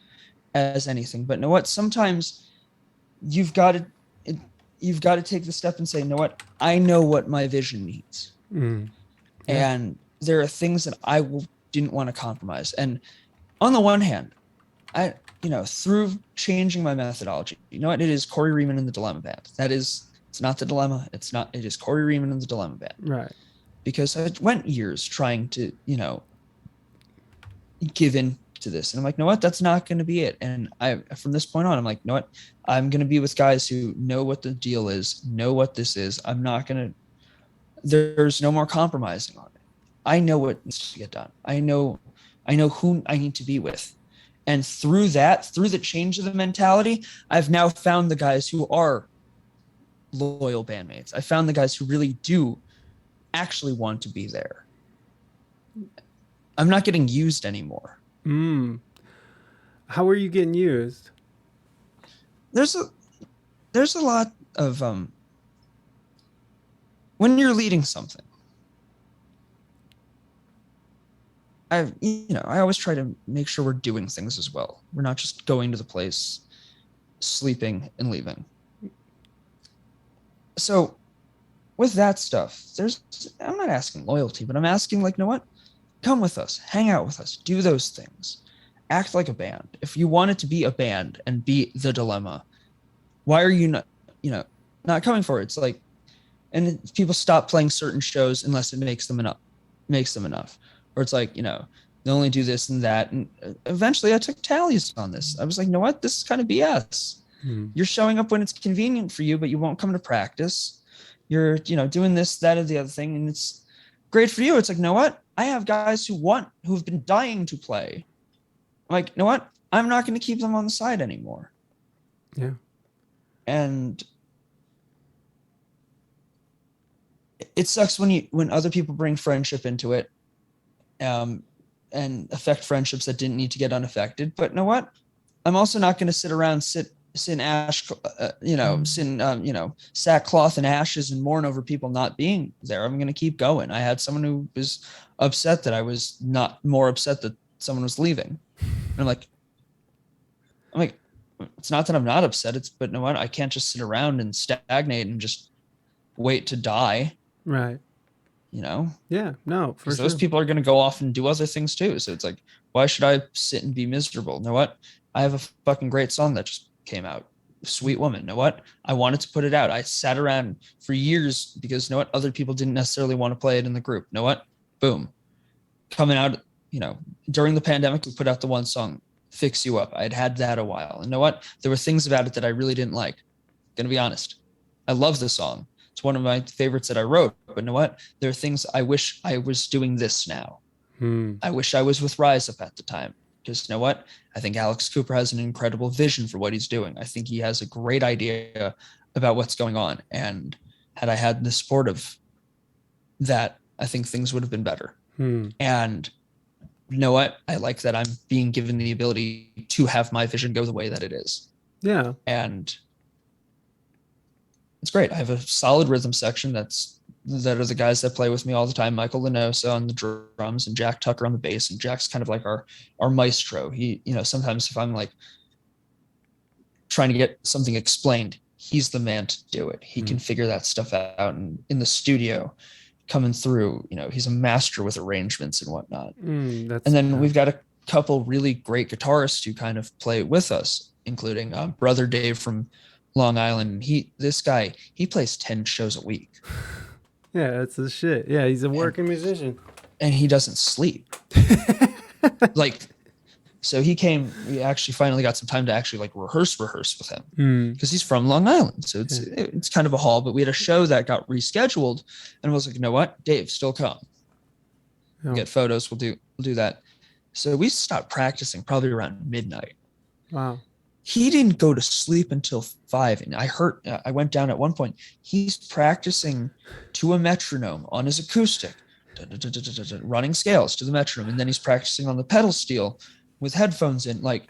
as anything, but know what, sometimes you've got to you've got to take the step and say, you know what, I know what my vision needs. mm, yeah, And there are things that didn't want to compromise. And on the one hand, I through changing my methodology, you know what, it is Corey Rieman and the Dilemma Band. It's not the Dilemma, it is Corey Rieman and the Dilemma Band. right, Because I went years trying to give in to this, and I'm like, you know what, that's not going to be it. And from this point on, I'm like, you know what, I'm going to be with guys who know what the deal is, know what this is. I'm not going to, there's no more compromising on it. I know what needs to get done. I know who I need to be with. And through the change of the mentality, I've now found the guys who are loyal bandmates. I found the guys who really do actually want to be there. I'm not getting used anymore. How are you getting used? There's a lot of when you're leading something. I always try to make sure we're doing things as well. We're not just going to the place, sleeping and leaving. So with that stuff, I'm not asking loyalty, but I'm asking, like, you know what? Come with us, hang out with us, do those things, act like a band. If you want it to be a band and be the Dilemma, why are you not coming for it? It's like, and people stop playing certain shows unless it makes them enough. Or it's like, they only do this and that. And eventually I took tallies on this. I was like, you know what? This is kind of BS. You're showing up when it's convenient for you, but you won't come to practice. You're, doing this, that, or the other thing. And it's great for you. It's like, you know what? I have guys who've been dying to play. I'm like, you know what? I'm not going to keep them on the side anymore. Yeah. And it sucks when other people bring friendship into it, and affect friendships that didn't need to get unaffected. But you know what? I'm also not going to sit around, sit in sackcloth and ashes and mourn over people not being there. I'm going to keep going. I had someone who was upset that I was not more upset that someone was leaving. And I'm like, it's not that I'm not upset. But you know what? I can't just sit around and stagnate and just wait to die. Right. Yeah, no, for sure. Those people are going to go off and do other things too. So it's like, why should I sit and be miserable? You know what? I have a fucking great song that just came out. Sweet Woman. You know what? I wanted to put it out. I sat around for years because, you know what? Other people didn't necessarily want to play it in the group. You know what? Boom. Coming out, during the pandemic, we put out the one song, Fix You Up. I'd had that a while. And you know what? There were things about it that I really didn't like. Gonna be honest. I love the song. It's one of my favorites that I wrote. But you know what? There are things I wish I was doing this now. I wish I was with Rise Up at the time. Because you know what? I think Alex Cooper has an incredible vision for what he's doing. I think he has a great idea about what's going on. And had I had the support of that, I think things would have been better. And you know what? I like that I'm being given the ability to have my vision go the way that it is. Yeah. And it's great. I have a solid rhythm section that are the guys that play with me all the time. Michael Lenosa on the drums and Jack Tucker on the bass. And Jack's kind of like our maestro. He, you know, sometimes if I'm like trying to get something explained, he's the man to do it. He can figure that stuff out. And in the studio coming through, you know, he's a master with arrangements and whatnot. And then we've got a couple really great guitarists who kind of play with us, including brother Dave from Long Island. He plays 10 shows a week. Yeah, that's the shit. Yeah, he's a working musician. And he doesn't sleep. Like, so we actually finally got some time to actually like rehearse with him because he's from Long Island. So it's kind of a haul, but we had a show that got rescheduled and I was like, you know what, Dave, still come. Get photos. We'll do that. So we stopped practicing probably around midnight. Wow. He didn't go to sleep until 5. And I went down at one point. He's practicing to a metronome on his acoustic, running scales to the metronome. And then he's practicing on the pedal steel with headphones in. Like,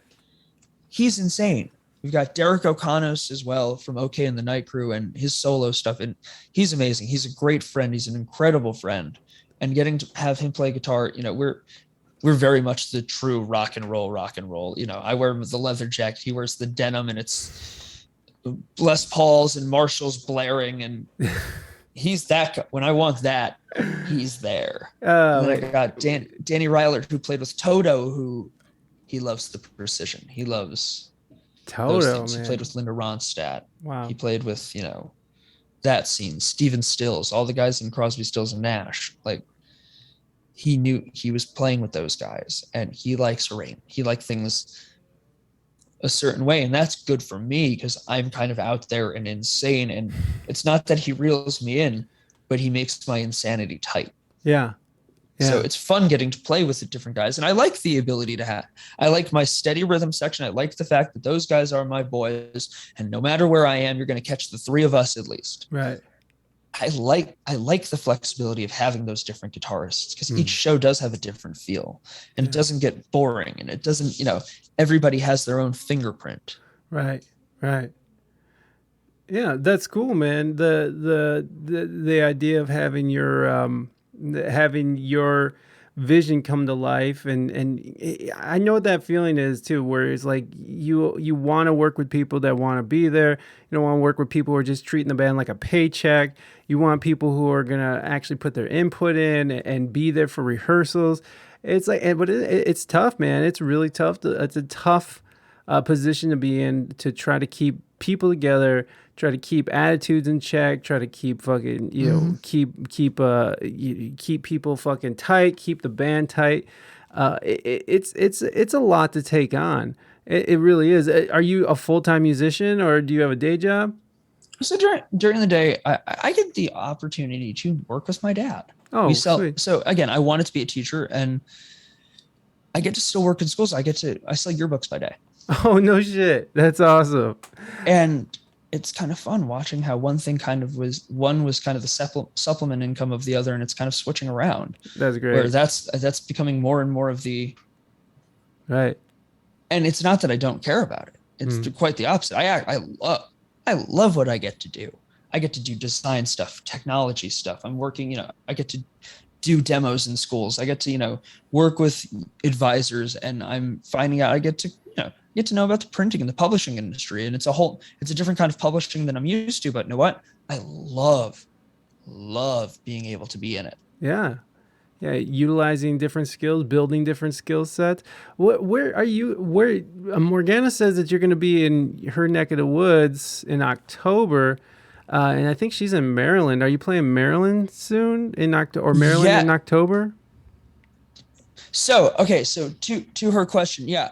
he's insane. We've got Derek O'Connor as well from OK and the Night Crew and his solo stuff. And he's amazing. He's a great friend. He's an incredible friend. And getting to have him play guitar, you know, we're very much the true rock and roll. You know, I wear the leather jacket. He wears the denim and it's Les Pauls and Marshalls blaring. And he's that guy. When I want that, he's there. And then I got Danny Ryler, who played with Toto, who he loves the precision. He loves Toto, those things. man. He played with Linda Ronstadt. Wow. He played with, you know, that scene. Steven Stills, all the guys in Crosby, Stills, and Nash. Like, he knew he was playing with those guys, and he likes rain. He likes things a certain way, and that's good for me because I'm kind of out there and insane. And it's not that he reels me in, but he makes my insanity tight. Yeah. So it's fun getting to play with the different guys, and I like the ability to have. I like my steady rhythm section. I like the fact that those guys are my boys, and no matter where I am, you're going to catch the 3 of us at least. Right. I like the flexibility of having those different guitarists because each show does have a different feel and it doesn't get boring and it doesn't, you know, everybody has their own fingerprint. Right. Yeah, that's cool, man. The idea of having your vision come to life, and I know what that feeling is too, where it's like you want to work with people that want to be there. You don't want to work with people who are just treating the band like a paycheck. You want people who are gonna actually put their input in and be there for rehearsals. It's like, but it's tough, man. It's really tough. It's a tough position to be in, to try to keep people together, try to keep attitudes in check, try to keep fucking, you know, keep people fucking tight, keep the band tight. It's a lot to take on. It really is. Are you a full-time musician or do you have a day job? So during the day, I get the opportunity to work with my dad. Oh, sweet. So again, I wanted to be a teacher and I get to still work in schools. I sell yearbooks by day. Oh, no shit. That's awesome. And it's kind of fun watching how one was kind of the supplement income of the other, and it's kind of switching around. That's great. Where that's becoming more and more of the right. And it's not that I don't care about it. It's quite the opposite. I love what I get to do. I get to do design stuff, technology stuff. I'm working, you know, I get to do demos in schools. I get to, work with advisors, and I'm finding out I get to know about the printing and the publishing industry. And it's a different kind of publishing than I'm used to, but you know what? I love being able to be in it. Yeah. Yeah. Utilizing different skills, building different skill sets. Where are you? Morgana says that you're going to be in her neck of the woods in October. And I think she's in Maryland. Are you playing Maryland soon in October, or Maryland in October? So, okay. So to her question, yeah,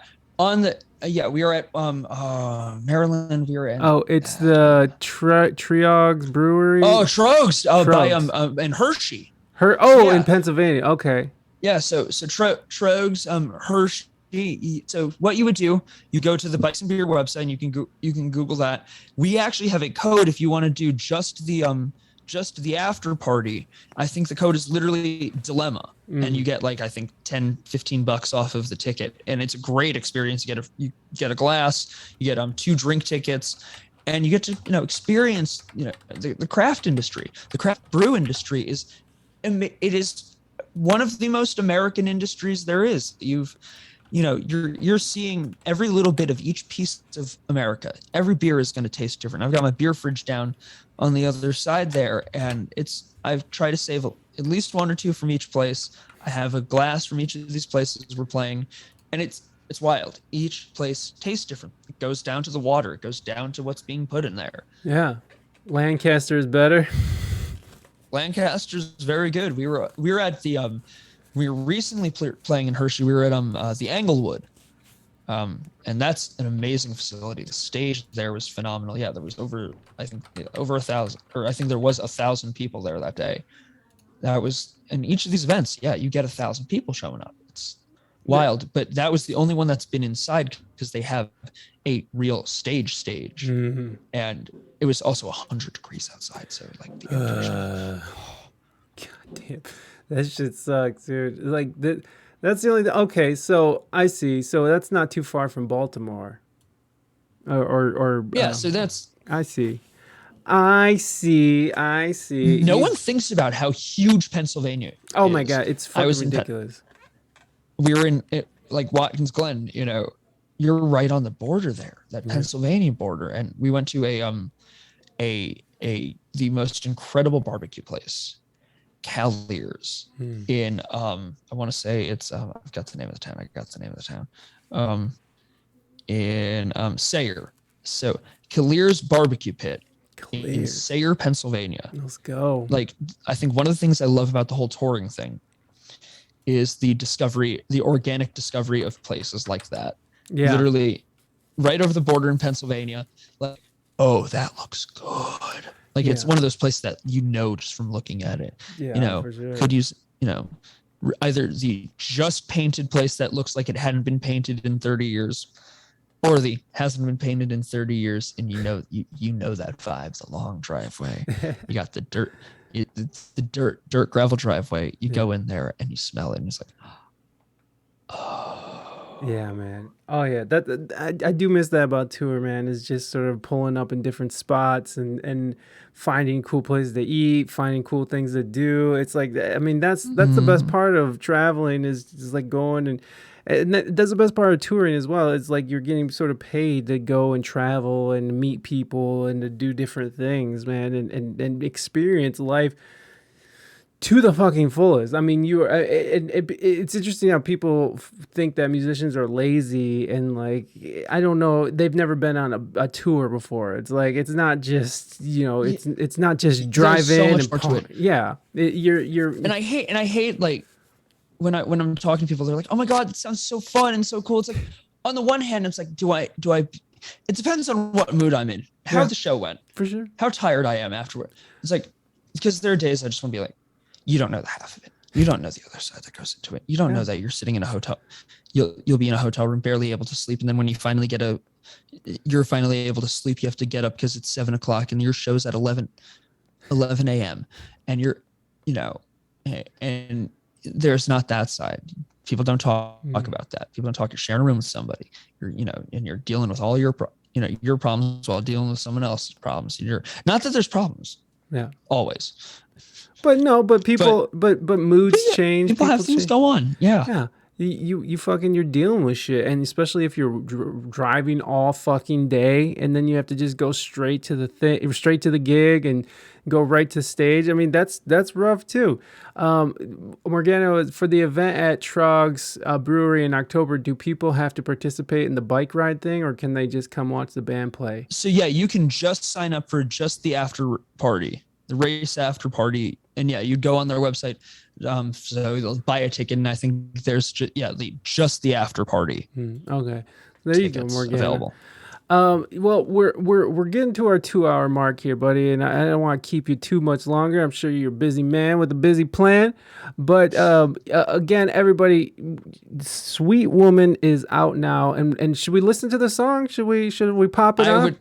Yeah, we are at Maryland. We are in Oh, it's the Triogs Brewery. Trogs by Trogs. and Hershey. Her. Oh, in Yeah, Pennsylvania. Okay. yeah. Trogs Hershey. So what you would do, you go to the Bison Beer website and you can Google that. We actually have a code if you want to do just the after party. I think the code is literally dilemma, and you get like I think 10-15 bucks off of the ticket, and it's a great experience. You get a glass, you get 2 drink tickets, and you get to experience the craft industry. The craft brew industry is one of the most American industries there is. You're seeing every little bit of each piece of America. Every beer is going to taste different. I've got my beer fridge down on the other side there, and I've tried to save at least 1 or 2 from each place. I have a glass from each of these places we're playing, and it's wild. Each place tastes different. It goes down to the water. It goes down to what's being put in there. Yeah. Lancaster is better. Lancaster's very good. We were at the we were recently playing in Hershey. We were at the Englewood, and that's an amazing facility. The stage there was phenomenal. Yeah, there was over 1,000, or I think there was 1,000 people there that day. That was in each of these events. Yeah, you get 1,000 people showing up. It's wild. But that was the only one that's been inside because they have a real stage, and it was also 100 degrees outside. So like the indoors. God damn, that shit sucks, dude. Like that's the only okay. So I see. So that's not too far from Baltimore. Or yeah. So that's. I see. I see. No one thinks about how huge Pennsylvania is. Oh my God, it's fucking ridiculous. We were in like Watkins Glen, you're right on the border there, that Pennsylvania border. And we went to the most incredible barbecue place, Callier's in, I want to say it's, I've got the name of the town. In Sayre. So Callier's Barbecue Pit. In Sayre, Pennsylvania. Let's go. Like, I think one of the things I love about the whole touring thing is the organic discovery of places like that. Yeah. Literally right over the border in Pennsylvania. Like, oh, that looks good. Like it's one of those places that just from looking at it. Yeah, for sure. Could use, either the just painted place that looks like it hadn't been painted in 30 years, or the hasn't been painted in 30 years, and you know that vibe, the long driveway. You got the dirt, it's the dirt gravel driveway. You go in there and you smell it, and it's like, oh. Yeah, man. Oh yeah, I do miss that about tour, man. Is just sort of pulling up in different spots and finding cool places to eat, finding cool things to do. It's like, I mean, that's the best part of traveling is just like going and that's the best part of touring as well. It's like you're getting sort of paid to go and travel and meet people and to do different things, man, and experience life to the fucking fullest. I mean, it's interesting how people think that musicians are lazy and like, I don't know, they've never been on a tour before. It's like, it's not just, it's not just drive in and pump. Yeah. And I hate like, when I'm talking to people, they're like, "Oh my God, it sounds so fun and so cool." It's like, on the one hand, it's like, do I? It depends on what mood I'm in, how the show went, for sure, how tired I am afterward. It's like, because there are days I just want to be like, you don't know the half of it, you don't know the other side that goes into it, you don't know that you're sitting in a hotel, you'll be in a hotel room, barely able to sleep, and then when you finally you're finally able to sleep, you have to get up because it's 7:00 and your show's at 11 a.m. and you're, and there's not that side. People don't talk about that. People don't talk. You're sharing a room with somebody. You're, and you're dealing with all your problems while dealing with someone else's problems. You're not that there's problems. Yeah. Always. But people, but moods change. People have things go on. Yeah. Yeah. You're dealing with shit, and especially if you're driving all fucking day, and then you have to just go straight to the gig and go right to stage. I mean, that's rough too. Morgano, for the event at Trog's Brewery in October, do people have to participate in the bike ride thing, or can they just come watch the band play? So yeah, you can just sign up for just the after party, the race after party, and yeah, you go on their website. So they'll buy a ticket, and I think there's just the after party. Okay, There you go, tickets Morgana. available. Well, we're getting to our 2-hour mark here, buddy, and I don't want to keep you too much longer. I'm sure you're a busy man with a busy plan, but again, everybody, Sweet Woman is out now, and should we listen to the song? Should we pop it on?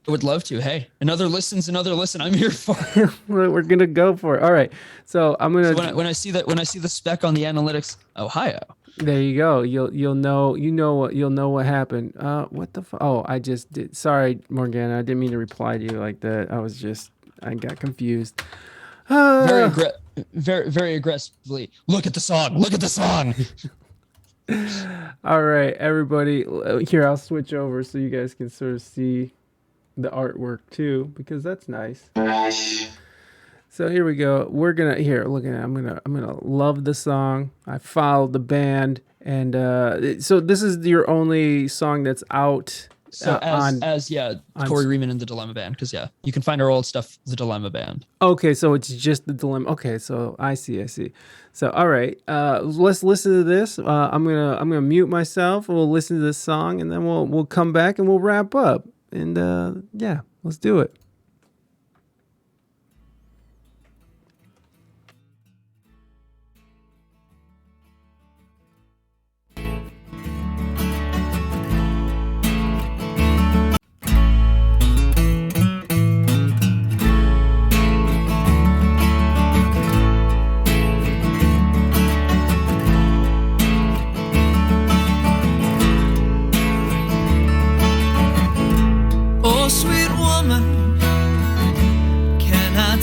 I would love to. Hey, another listen. I'm here for. We're gonna go for it. All right, so I'm gonna. So when I see the spec on the analytics, Ohio. There you go. You'll know what happened. What the oh, I just did. Sorry, Morgana. I didn't mean to reply to you like that. I got confused. Very aggressively. Look at the song. All right, everybody. Here, I'll switch over so you guys can sort of see the artwork too, because that's nice. So here we go. We're gonna look at it. I'm gonna love the song. I followed the band, and so this is your only song that's out. So Corey Rieman and the Dilemma Band, because you can find our old stuff, the Dilemma Band. Okay, so it's just the Dilemma. Okay, so I see. So all right, let's listen to this. I'm gonna mute myself. We'll listen to this song, and then we'll come back and we'll wrap up. And let's do it.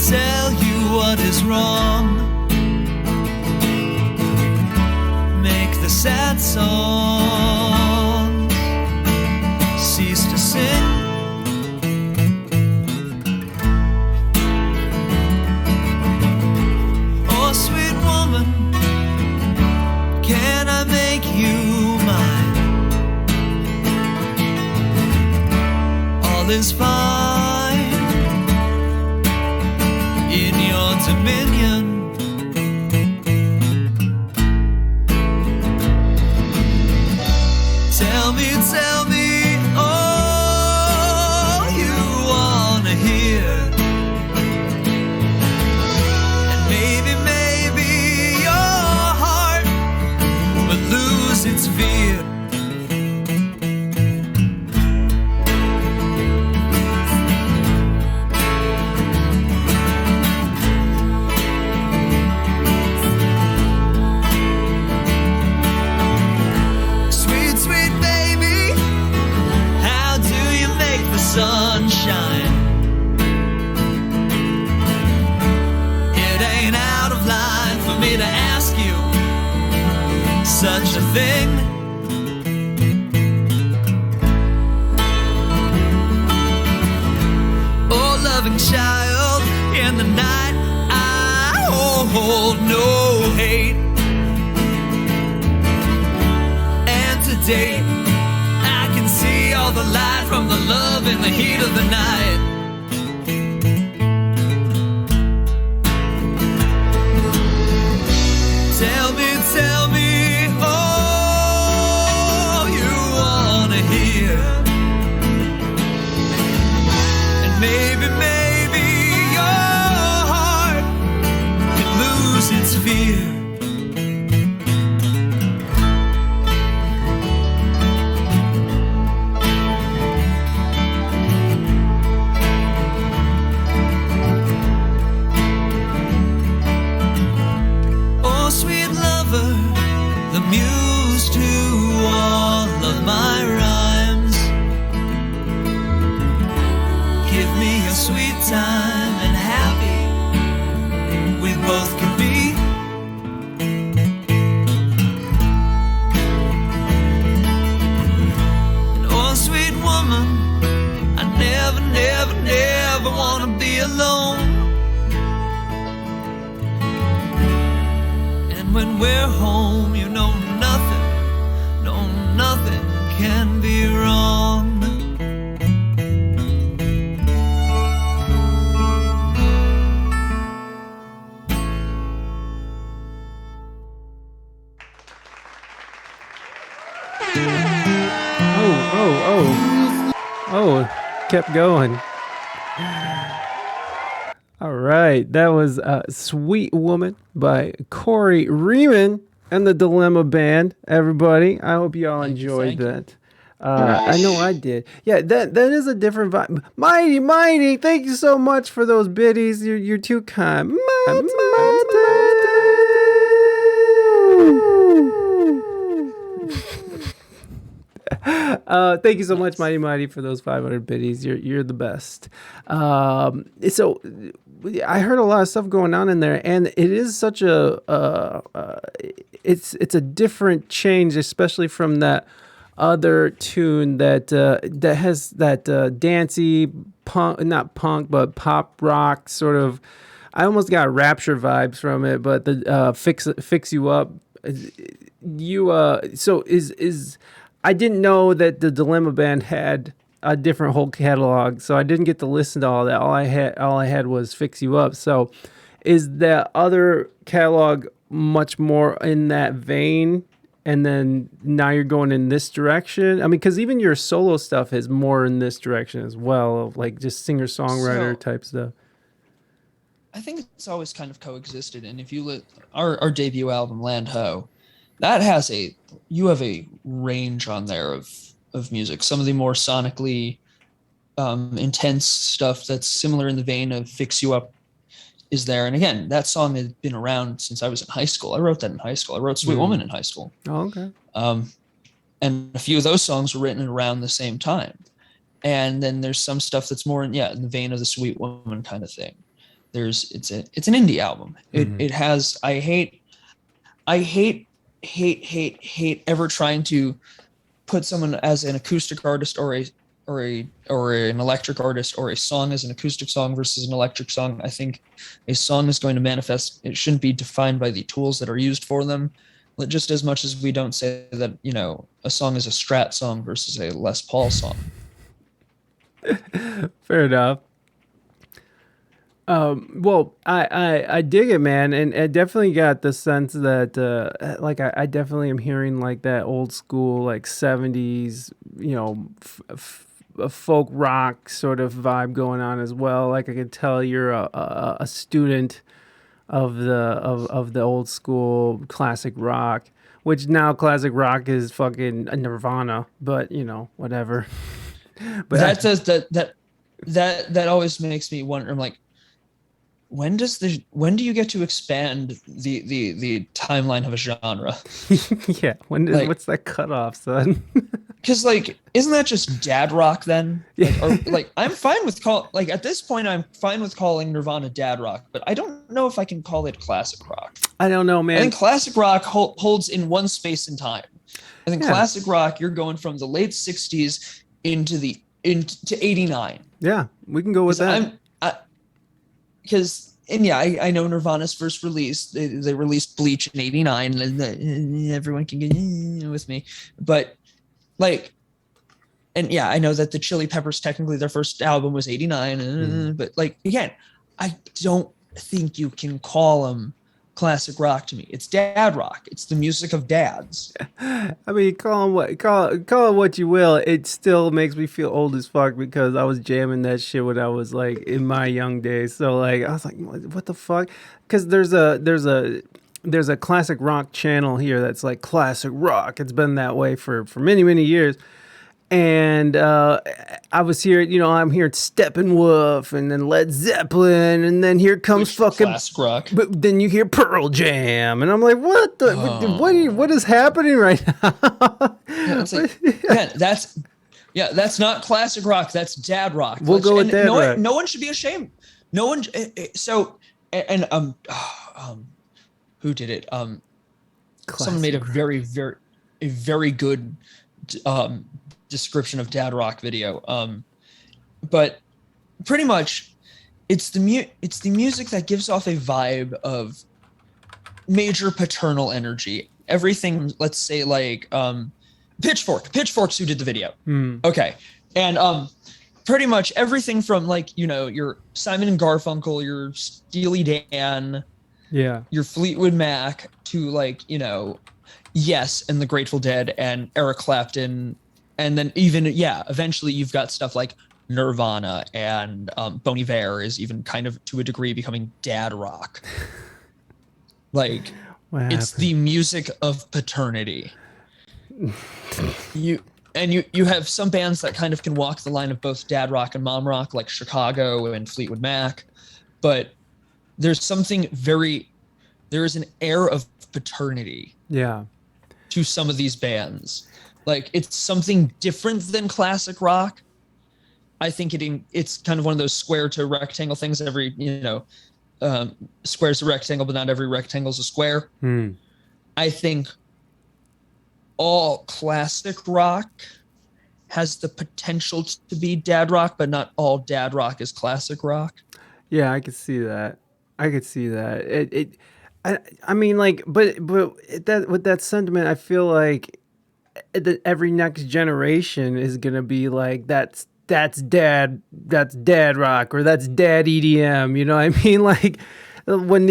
Tell you what is wrong. Make the sad songs cease to sing. Oh, sweet woman, can I make you mine? All is fine in your dominion. Tell me all you wanna hear. And maybe your heart will lose its fear. Sunshine. It ain't out of line for me to ask you such a thing. Oh, loving child, in the night I hold no hate. And today I can see all the light from the love in the heat of the night. Tell me all you wanna hear. And maybe your heart can lose its fear. Muse to all of my rhymes. Give me a sweet time and happy we both can be. And oh, sweet woman, I never wanna be alone. And when we're home, you know nothing can be wrong. Kept going. All right, that was Sweet Woman by Corey Rieman and the Dilemma Band, everybody. I hope you all enjoyed that. I know I did. Yeah, that is a different vibe. Mighty, thank you so much for those biddies. You're too kind. Thank you so much, Mighty, for those 500 biddies. You're the best. So I heard a lot of stuff going on in there, and it is such a it's a different change, especially from that other tune that has that dancey punk, not punk, but pop rock sort of. I almost got Rapture vibes from it, but the fix you up. So is I didn't know that the Dilemma Band had a different whole catalog, so I didn't get to listen to all that. All I had was Fix You Up. So is that other catalog much more in that vein? And then now you're going in this direction? I mean, because even your solo stuff is more in this direction as well, like just singer-songwriter type stuff. I think it's always kind of coexisted. And if you look, our debut album, Land Ho, that has you have a range on there of music. Some of the more sonically intense stuff that's similar in the vein of Fix You Up is there. And again, that song has been around since I was in high school. I wrote that in high school. I wrote Sweet Woman in high school. Oh, okay. And a few of those songs were written around the same time. And then there's some stuff that's more in the vein of the Sweet Woman kind of thing. It's an indie album. It has, I hate ever trying to put someone as an acoustic artist or an electric artist, or a song as an acoustic song versus an electric song. I think a song is going to manifest. It shouldn't be defined by the tools that are used for them, just as much as we don't say that, a song is a Strat song versus a Les Paul song. Fair enough. Well, I dig it, man, and I definitely got the sense that I definitely am hearing like that old school like 70s, a folk rock sort of vibe going on as well. Like I could tell you're a student of the old school classic rock, which now classic rock is fucking Nirvana, but whatever. But that always makes me wonder. I'm like, when do you get to expand the timeline of a genre? Yeah, what's that cutoff, son? Because isn't that just dad rock then? I'm fine with at this point I'm fine with calling Nirvana dad rock, but I don't know if I can call it classic rock. I don't know, man. I think classic rock holds in one space and time. I think classic rock, you're going from the late 60s into 89. Yeah, we can go with that. I know Nirvana's first release. They released Bleach in '89, and everyone can get with me. But I know that the Chili Peppers, technically their first album was '89. But again, I don't think you can call them classic rock to me. It's dad rock. It's the music of dads. I mean, call it what you will. It still makes me feel old as fuck because I was jamming that shit when I was in my young days. So I was like, what the fuck? Because there's a classic rock channel here that's like classic rock. It's been that way for many, many years. And I was here, I'm hearing Steppenwolf and then Led Zeppelin, and then here comes fucking classic rock. But then you hear Pearl Jam, and I'm like, what the? What is happening right now? That's not classic rock. That's dad rock. We'll go with dad rock. No one should be ashamed. No one. So who did it? Someone made a very good description of dad rock video, but pretty much it's the music that gives off a vibe of major paternal energy. Everything, let's say Pitchforks who did the video. Okay, and pretty much everything from your Simon and Garfunkel, your Steely Dan, your Fleetwood Mac, to Yes and the Grateful Dead and Eric Clapton And then even, eventually you've got stuff like Nirvana and Bon Iver is even kind of to a degree becoming dad rock. Like, it's the music of paternity. You have some bands that kind of can walk the line of both dad rock and mom rock, like Chicago and Fleetwood Mac, but there is an air of paternity to some of these bands. Like, it's something different than classic rock. I think it's kind of one of those square to rectangle things. Every, square's a rectangle, but not every rectangle's a square. I think all classic rock has the potential to be dad rock, but not all dad rock is classic rock. Yeah, I could see that. I mean, like, but that with that sentiment, I feel like every next generation is gonna be like, that's dad rock, or that's dad EDM. You know what I mean? Like, when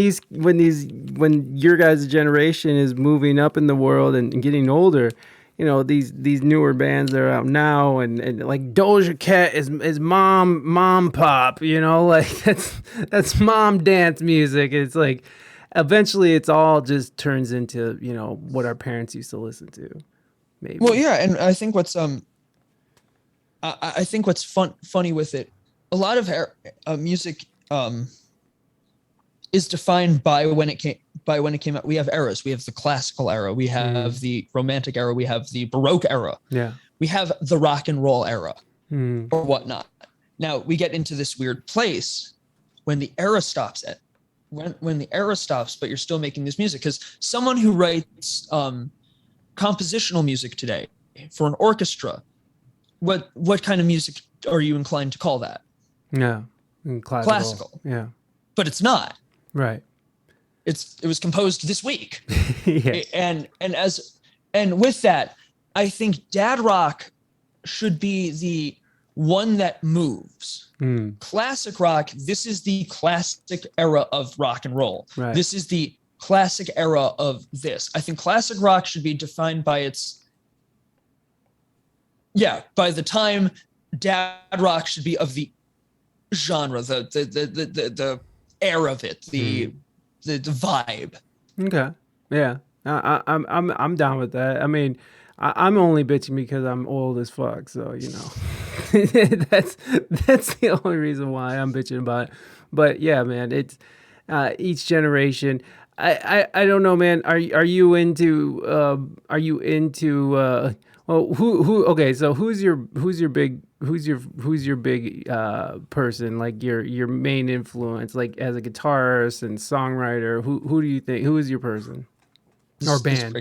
your guys' generation is moving up in the world and getting older, these newer bands that are out now, and like Doja Cat is mom pop, like that's mom dance music. It's like, eventually it's all just turns into, what our parents used to listen to. Maybe. Well, yeah, and I think what's funny with it, a lot of music is defined by when it came out. We have eras. We have the classical era. We have the romantic era. We have the Baroque era. Yeah. We have the rock and roll era, or whatnot. Now we get into this weird place when the era stops when the era stops, but you're still making this music, because someone who writes compositional music today for an orchestra, what kind of music are you inclined to call that? Yeah, classical. Yeah, but it's not. Right. It was composed this week. Yes. And with that, I think dad rock should be the one that moves. Classic rock, this is the classic era of rock and roll. Right. This is the classic era of this. I think classic rock should be defined by by the time dad rock should be of the genre, the air of it, the vibe. Okay. Yeah. I'm down with that. I mean, I'm only bitching because I'm old as fuck, so that's the only reason why I'm bitching about it. But yeah, man, it's each generation. I don't know, man. Are you into well, who okay, so who's your big person, like your main influence, like as a guitarist and songwriter? Who do you think, who is your person or band?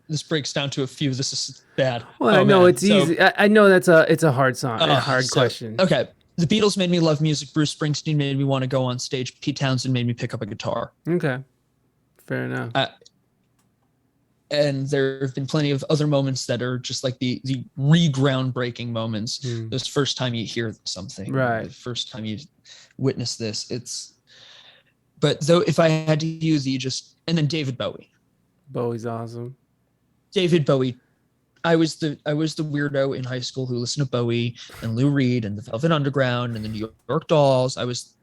This breaks down to a few. This is bad. Well, I know it's easy. I know it's a hard song, a hard question. Okay. The Beatles made me love music. Bruce Springsteen made me want to go on stage. Pete Townsend made me pick up a guitar. Okay. Fair enough. And there have been plenty of other moments that are just like the groundbreaking moments. This first time you hear something, right? The first time you witness this, but though, if I had to use and then David Bowie. Bowie's awesome. David Bowie. I was the weirdo in high school who listened to Bowie and Lou Reed and the Velvet Underground and the New York Dolls. I was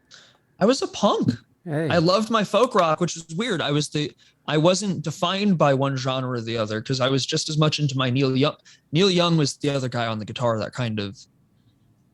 a punk. Hey. I loved my folk rock, which was weird. I wasn't defined by one genre or the other, because I was just as much into my Neil Young. Neil Young was the other guy on the guitar that kind of,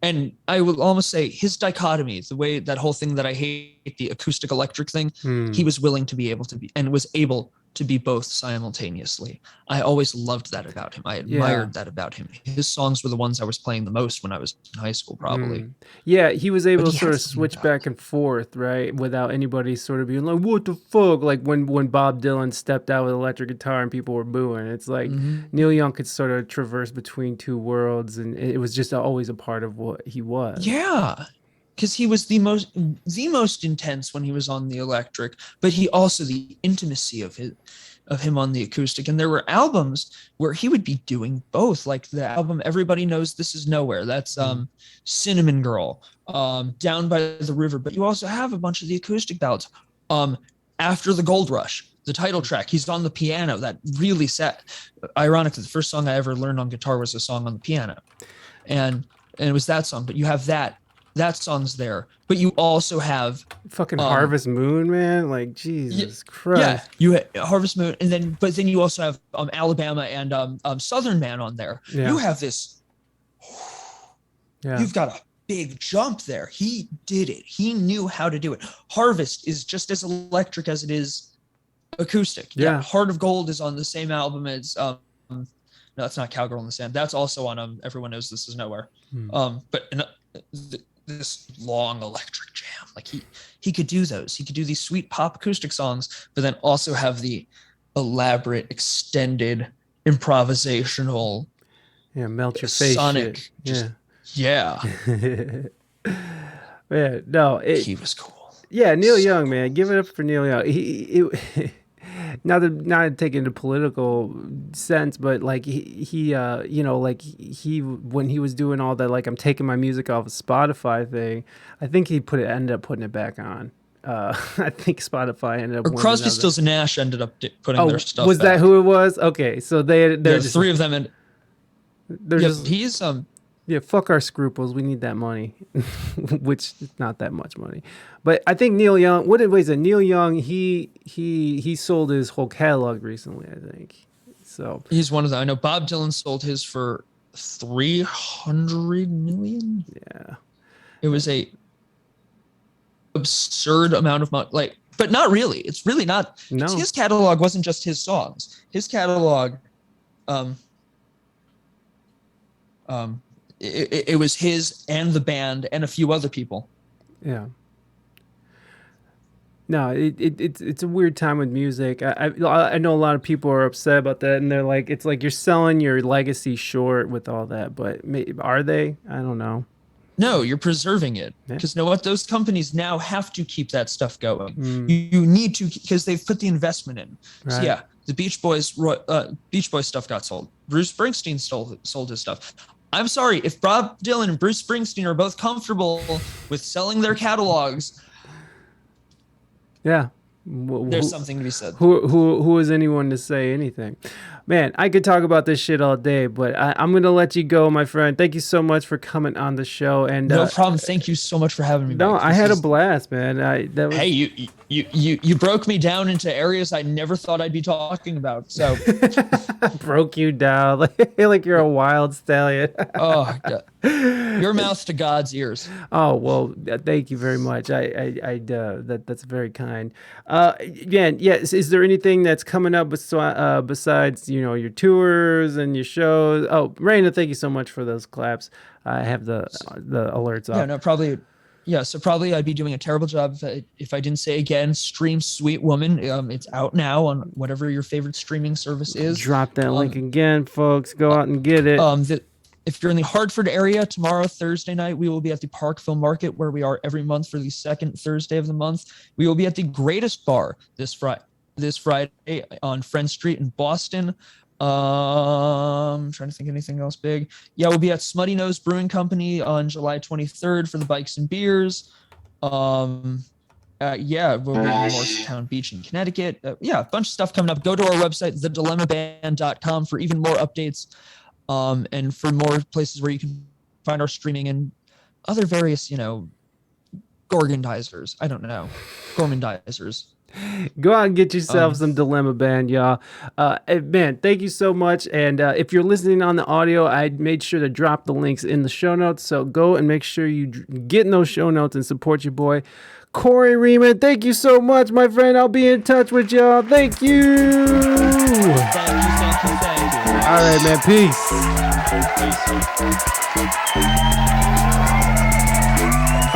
and I will almost say his dichotomy, the way that whole thing that I hate, the acoustic electric thing, he was willing to be able to be, and was able to be both simultaneously. I always loved that about him. I admired that about him. His songs were the ones I was playing the most when I was in high school, probably. Yeah, he was able to sort of switch back and forth, right? Without anybody sort of being like, what the fuck? Like when Bob Dylan stepped out with electric guitar and people were booing. It's like Neil Young could sort of traverse between two worlds, and it was just always a part of what he was. Yeah. Because he was the most intense when he was on the electric, but he also, the intimacy of him on the acoustic. And there were albums where he would be doing both, like the album Everybody Knows This Is Nowhere. That's Cinnamon Girl, Down by the River. But you also have a bunch of the acoustic ballads. After the Gold Rush, the title track. He's on the piano. That really sad. Ironically, the first song I ever learned on guitar was a song on the piano, and it was that song. But you have that song's there. But you also have fucking Harvest Moon, man. Like Jesus Christ. Yeah, you have Harvest Moon, and then you also have Alabama and Southern Man on there. Yeah. You have this. Yeah. You've got a big jump there. He did it. He knew how to do it. Harvest is just as electric as it is acoustic. Yeah. Heart of Gold is on the same album as no, that's not Cowgirl in the Sand. That's also on Everyone Knows This Is Nowhere. But this long electric jam, like he could do those. He could do these sweet pop acoustic songs, but then also have the elaborate, extended, improvisational, melt your face sonic. shit. Yeah. Man, no, he was cool. Yeah, Neil Young, man, give it up for Neil Young. Not to take into political sense, but like he when he was doing all that, like I'm taking my music off of Spotify thing, I think he ended up putting it back on. I think Spotify ended up. Or Crosby, Stills and Nash ended up putting their stuff. Was back. that who it was? Okay, so they're just, three of them, and he's fuck our scruples. We need that money, which is not that much money. But I think Neil Young. What is it? Neil Young. He sold his whole catalog recently. I think so. He's one of them. I know Bob Dylan sold his for $300 million. Yeah, it was a absurd amount of money. Like, but not really. It's really not. No. His catalog wasn't just his songs. His catalog, it was his and the band and a few other people. Yeah. No, it's a weird time with music. I know a lot of people are upset about that, and they're like, it's like you're selling your legacy short with all that. But are they? I don't know. No, you're preserving it because you know what? Those companies now have to keep that stuff going. You need to, because they've put the investment in. Right. So yeah, the Beach Boys stuff got sold. Bruce Springsteen sold his stuff. I'm sorry, if Bob Dylan and Bruce Springsteen are both comfortable with selling their catalogs, yeah, there's something to be said. Who is anyone to say anything? Man, I could talk about this shit all day, but I'm going to let you go, my friend. Thank you so much for coming on the show. And no problem. Thank you so much for having me. No, I had a blast, man. Hey, you broke me down into areas I never thought I'd be talking about. So broke you down like you're a wild stallion. Oh, God. Your mouth to God's ears. Oh, well, thank you very much. That's very kind. Again, yes. Is there anything that's coming up besides your tours and your shows? Oh, Reina, thank you so much for those claps. I have the alerts off. Yeah, no, probably. Yeah, so probably I'd be doing a terrible job if I didn't say again, stream Sweet Woman. It's out now on whatever your favorite streaming service is. Drop that link again, folks. Go out and get it. If you're in the Hartford area, tomorrow, Thursday night, we will be at the Park Film Market, where we are every month for the second Thursday of the month. We will be at the Greatest Bar this Friday on Friend Street in Boston. I'm trying to think of anything else big. Yeah, we'll be at Smutty Nose Brewing Company on July 23rd for the Bikes and Beers. We'll be at Morristown Beach in Connecticut. A bunch of stuff coming up. Go to our website, thedilemmaband.com, for even more updates. And for more places where you can find our streaming and other various, gorgandizers. I don't know. Gormandizers. Go out and get yourself some Dilemma Band, y'all. Man, thank you so much. And if you're listening on the audio, I made sure to drop the links in the show notes. So go and make sure you get in those show notes and support your boy, Corey Rieman. Thank you so much, my friend. I'll be in touch with y'all. Thank you. Thank you. All right, man. Peace.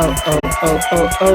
Oh.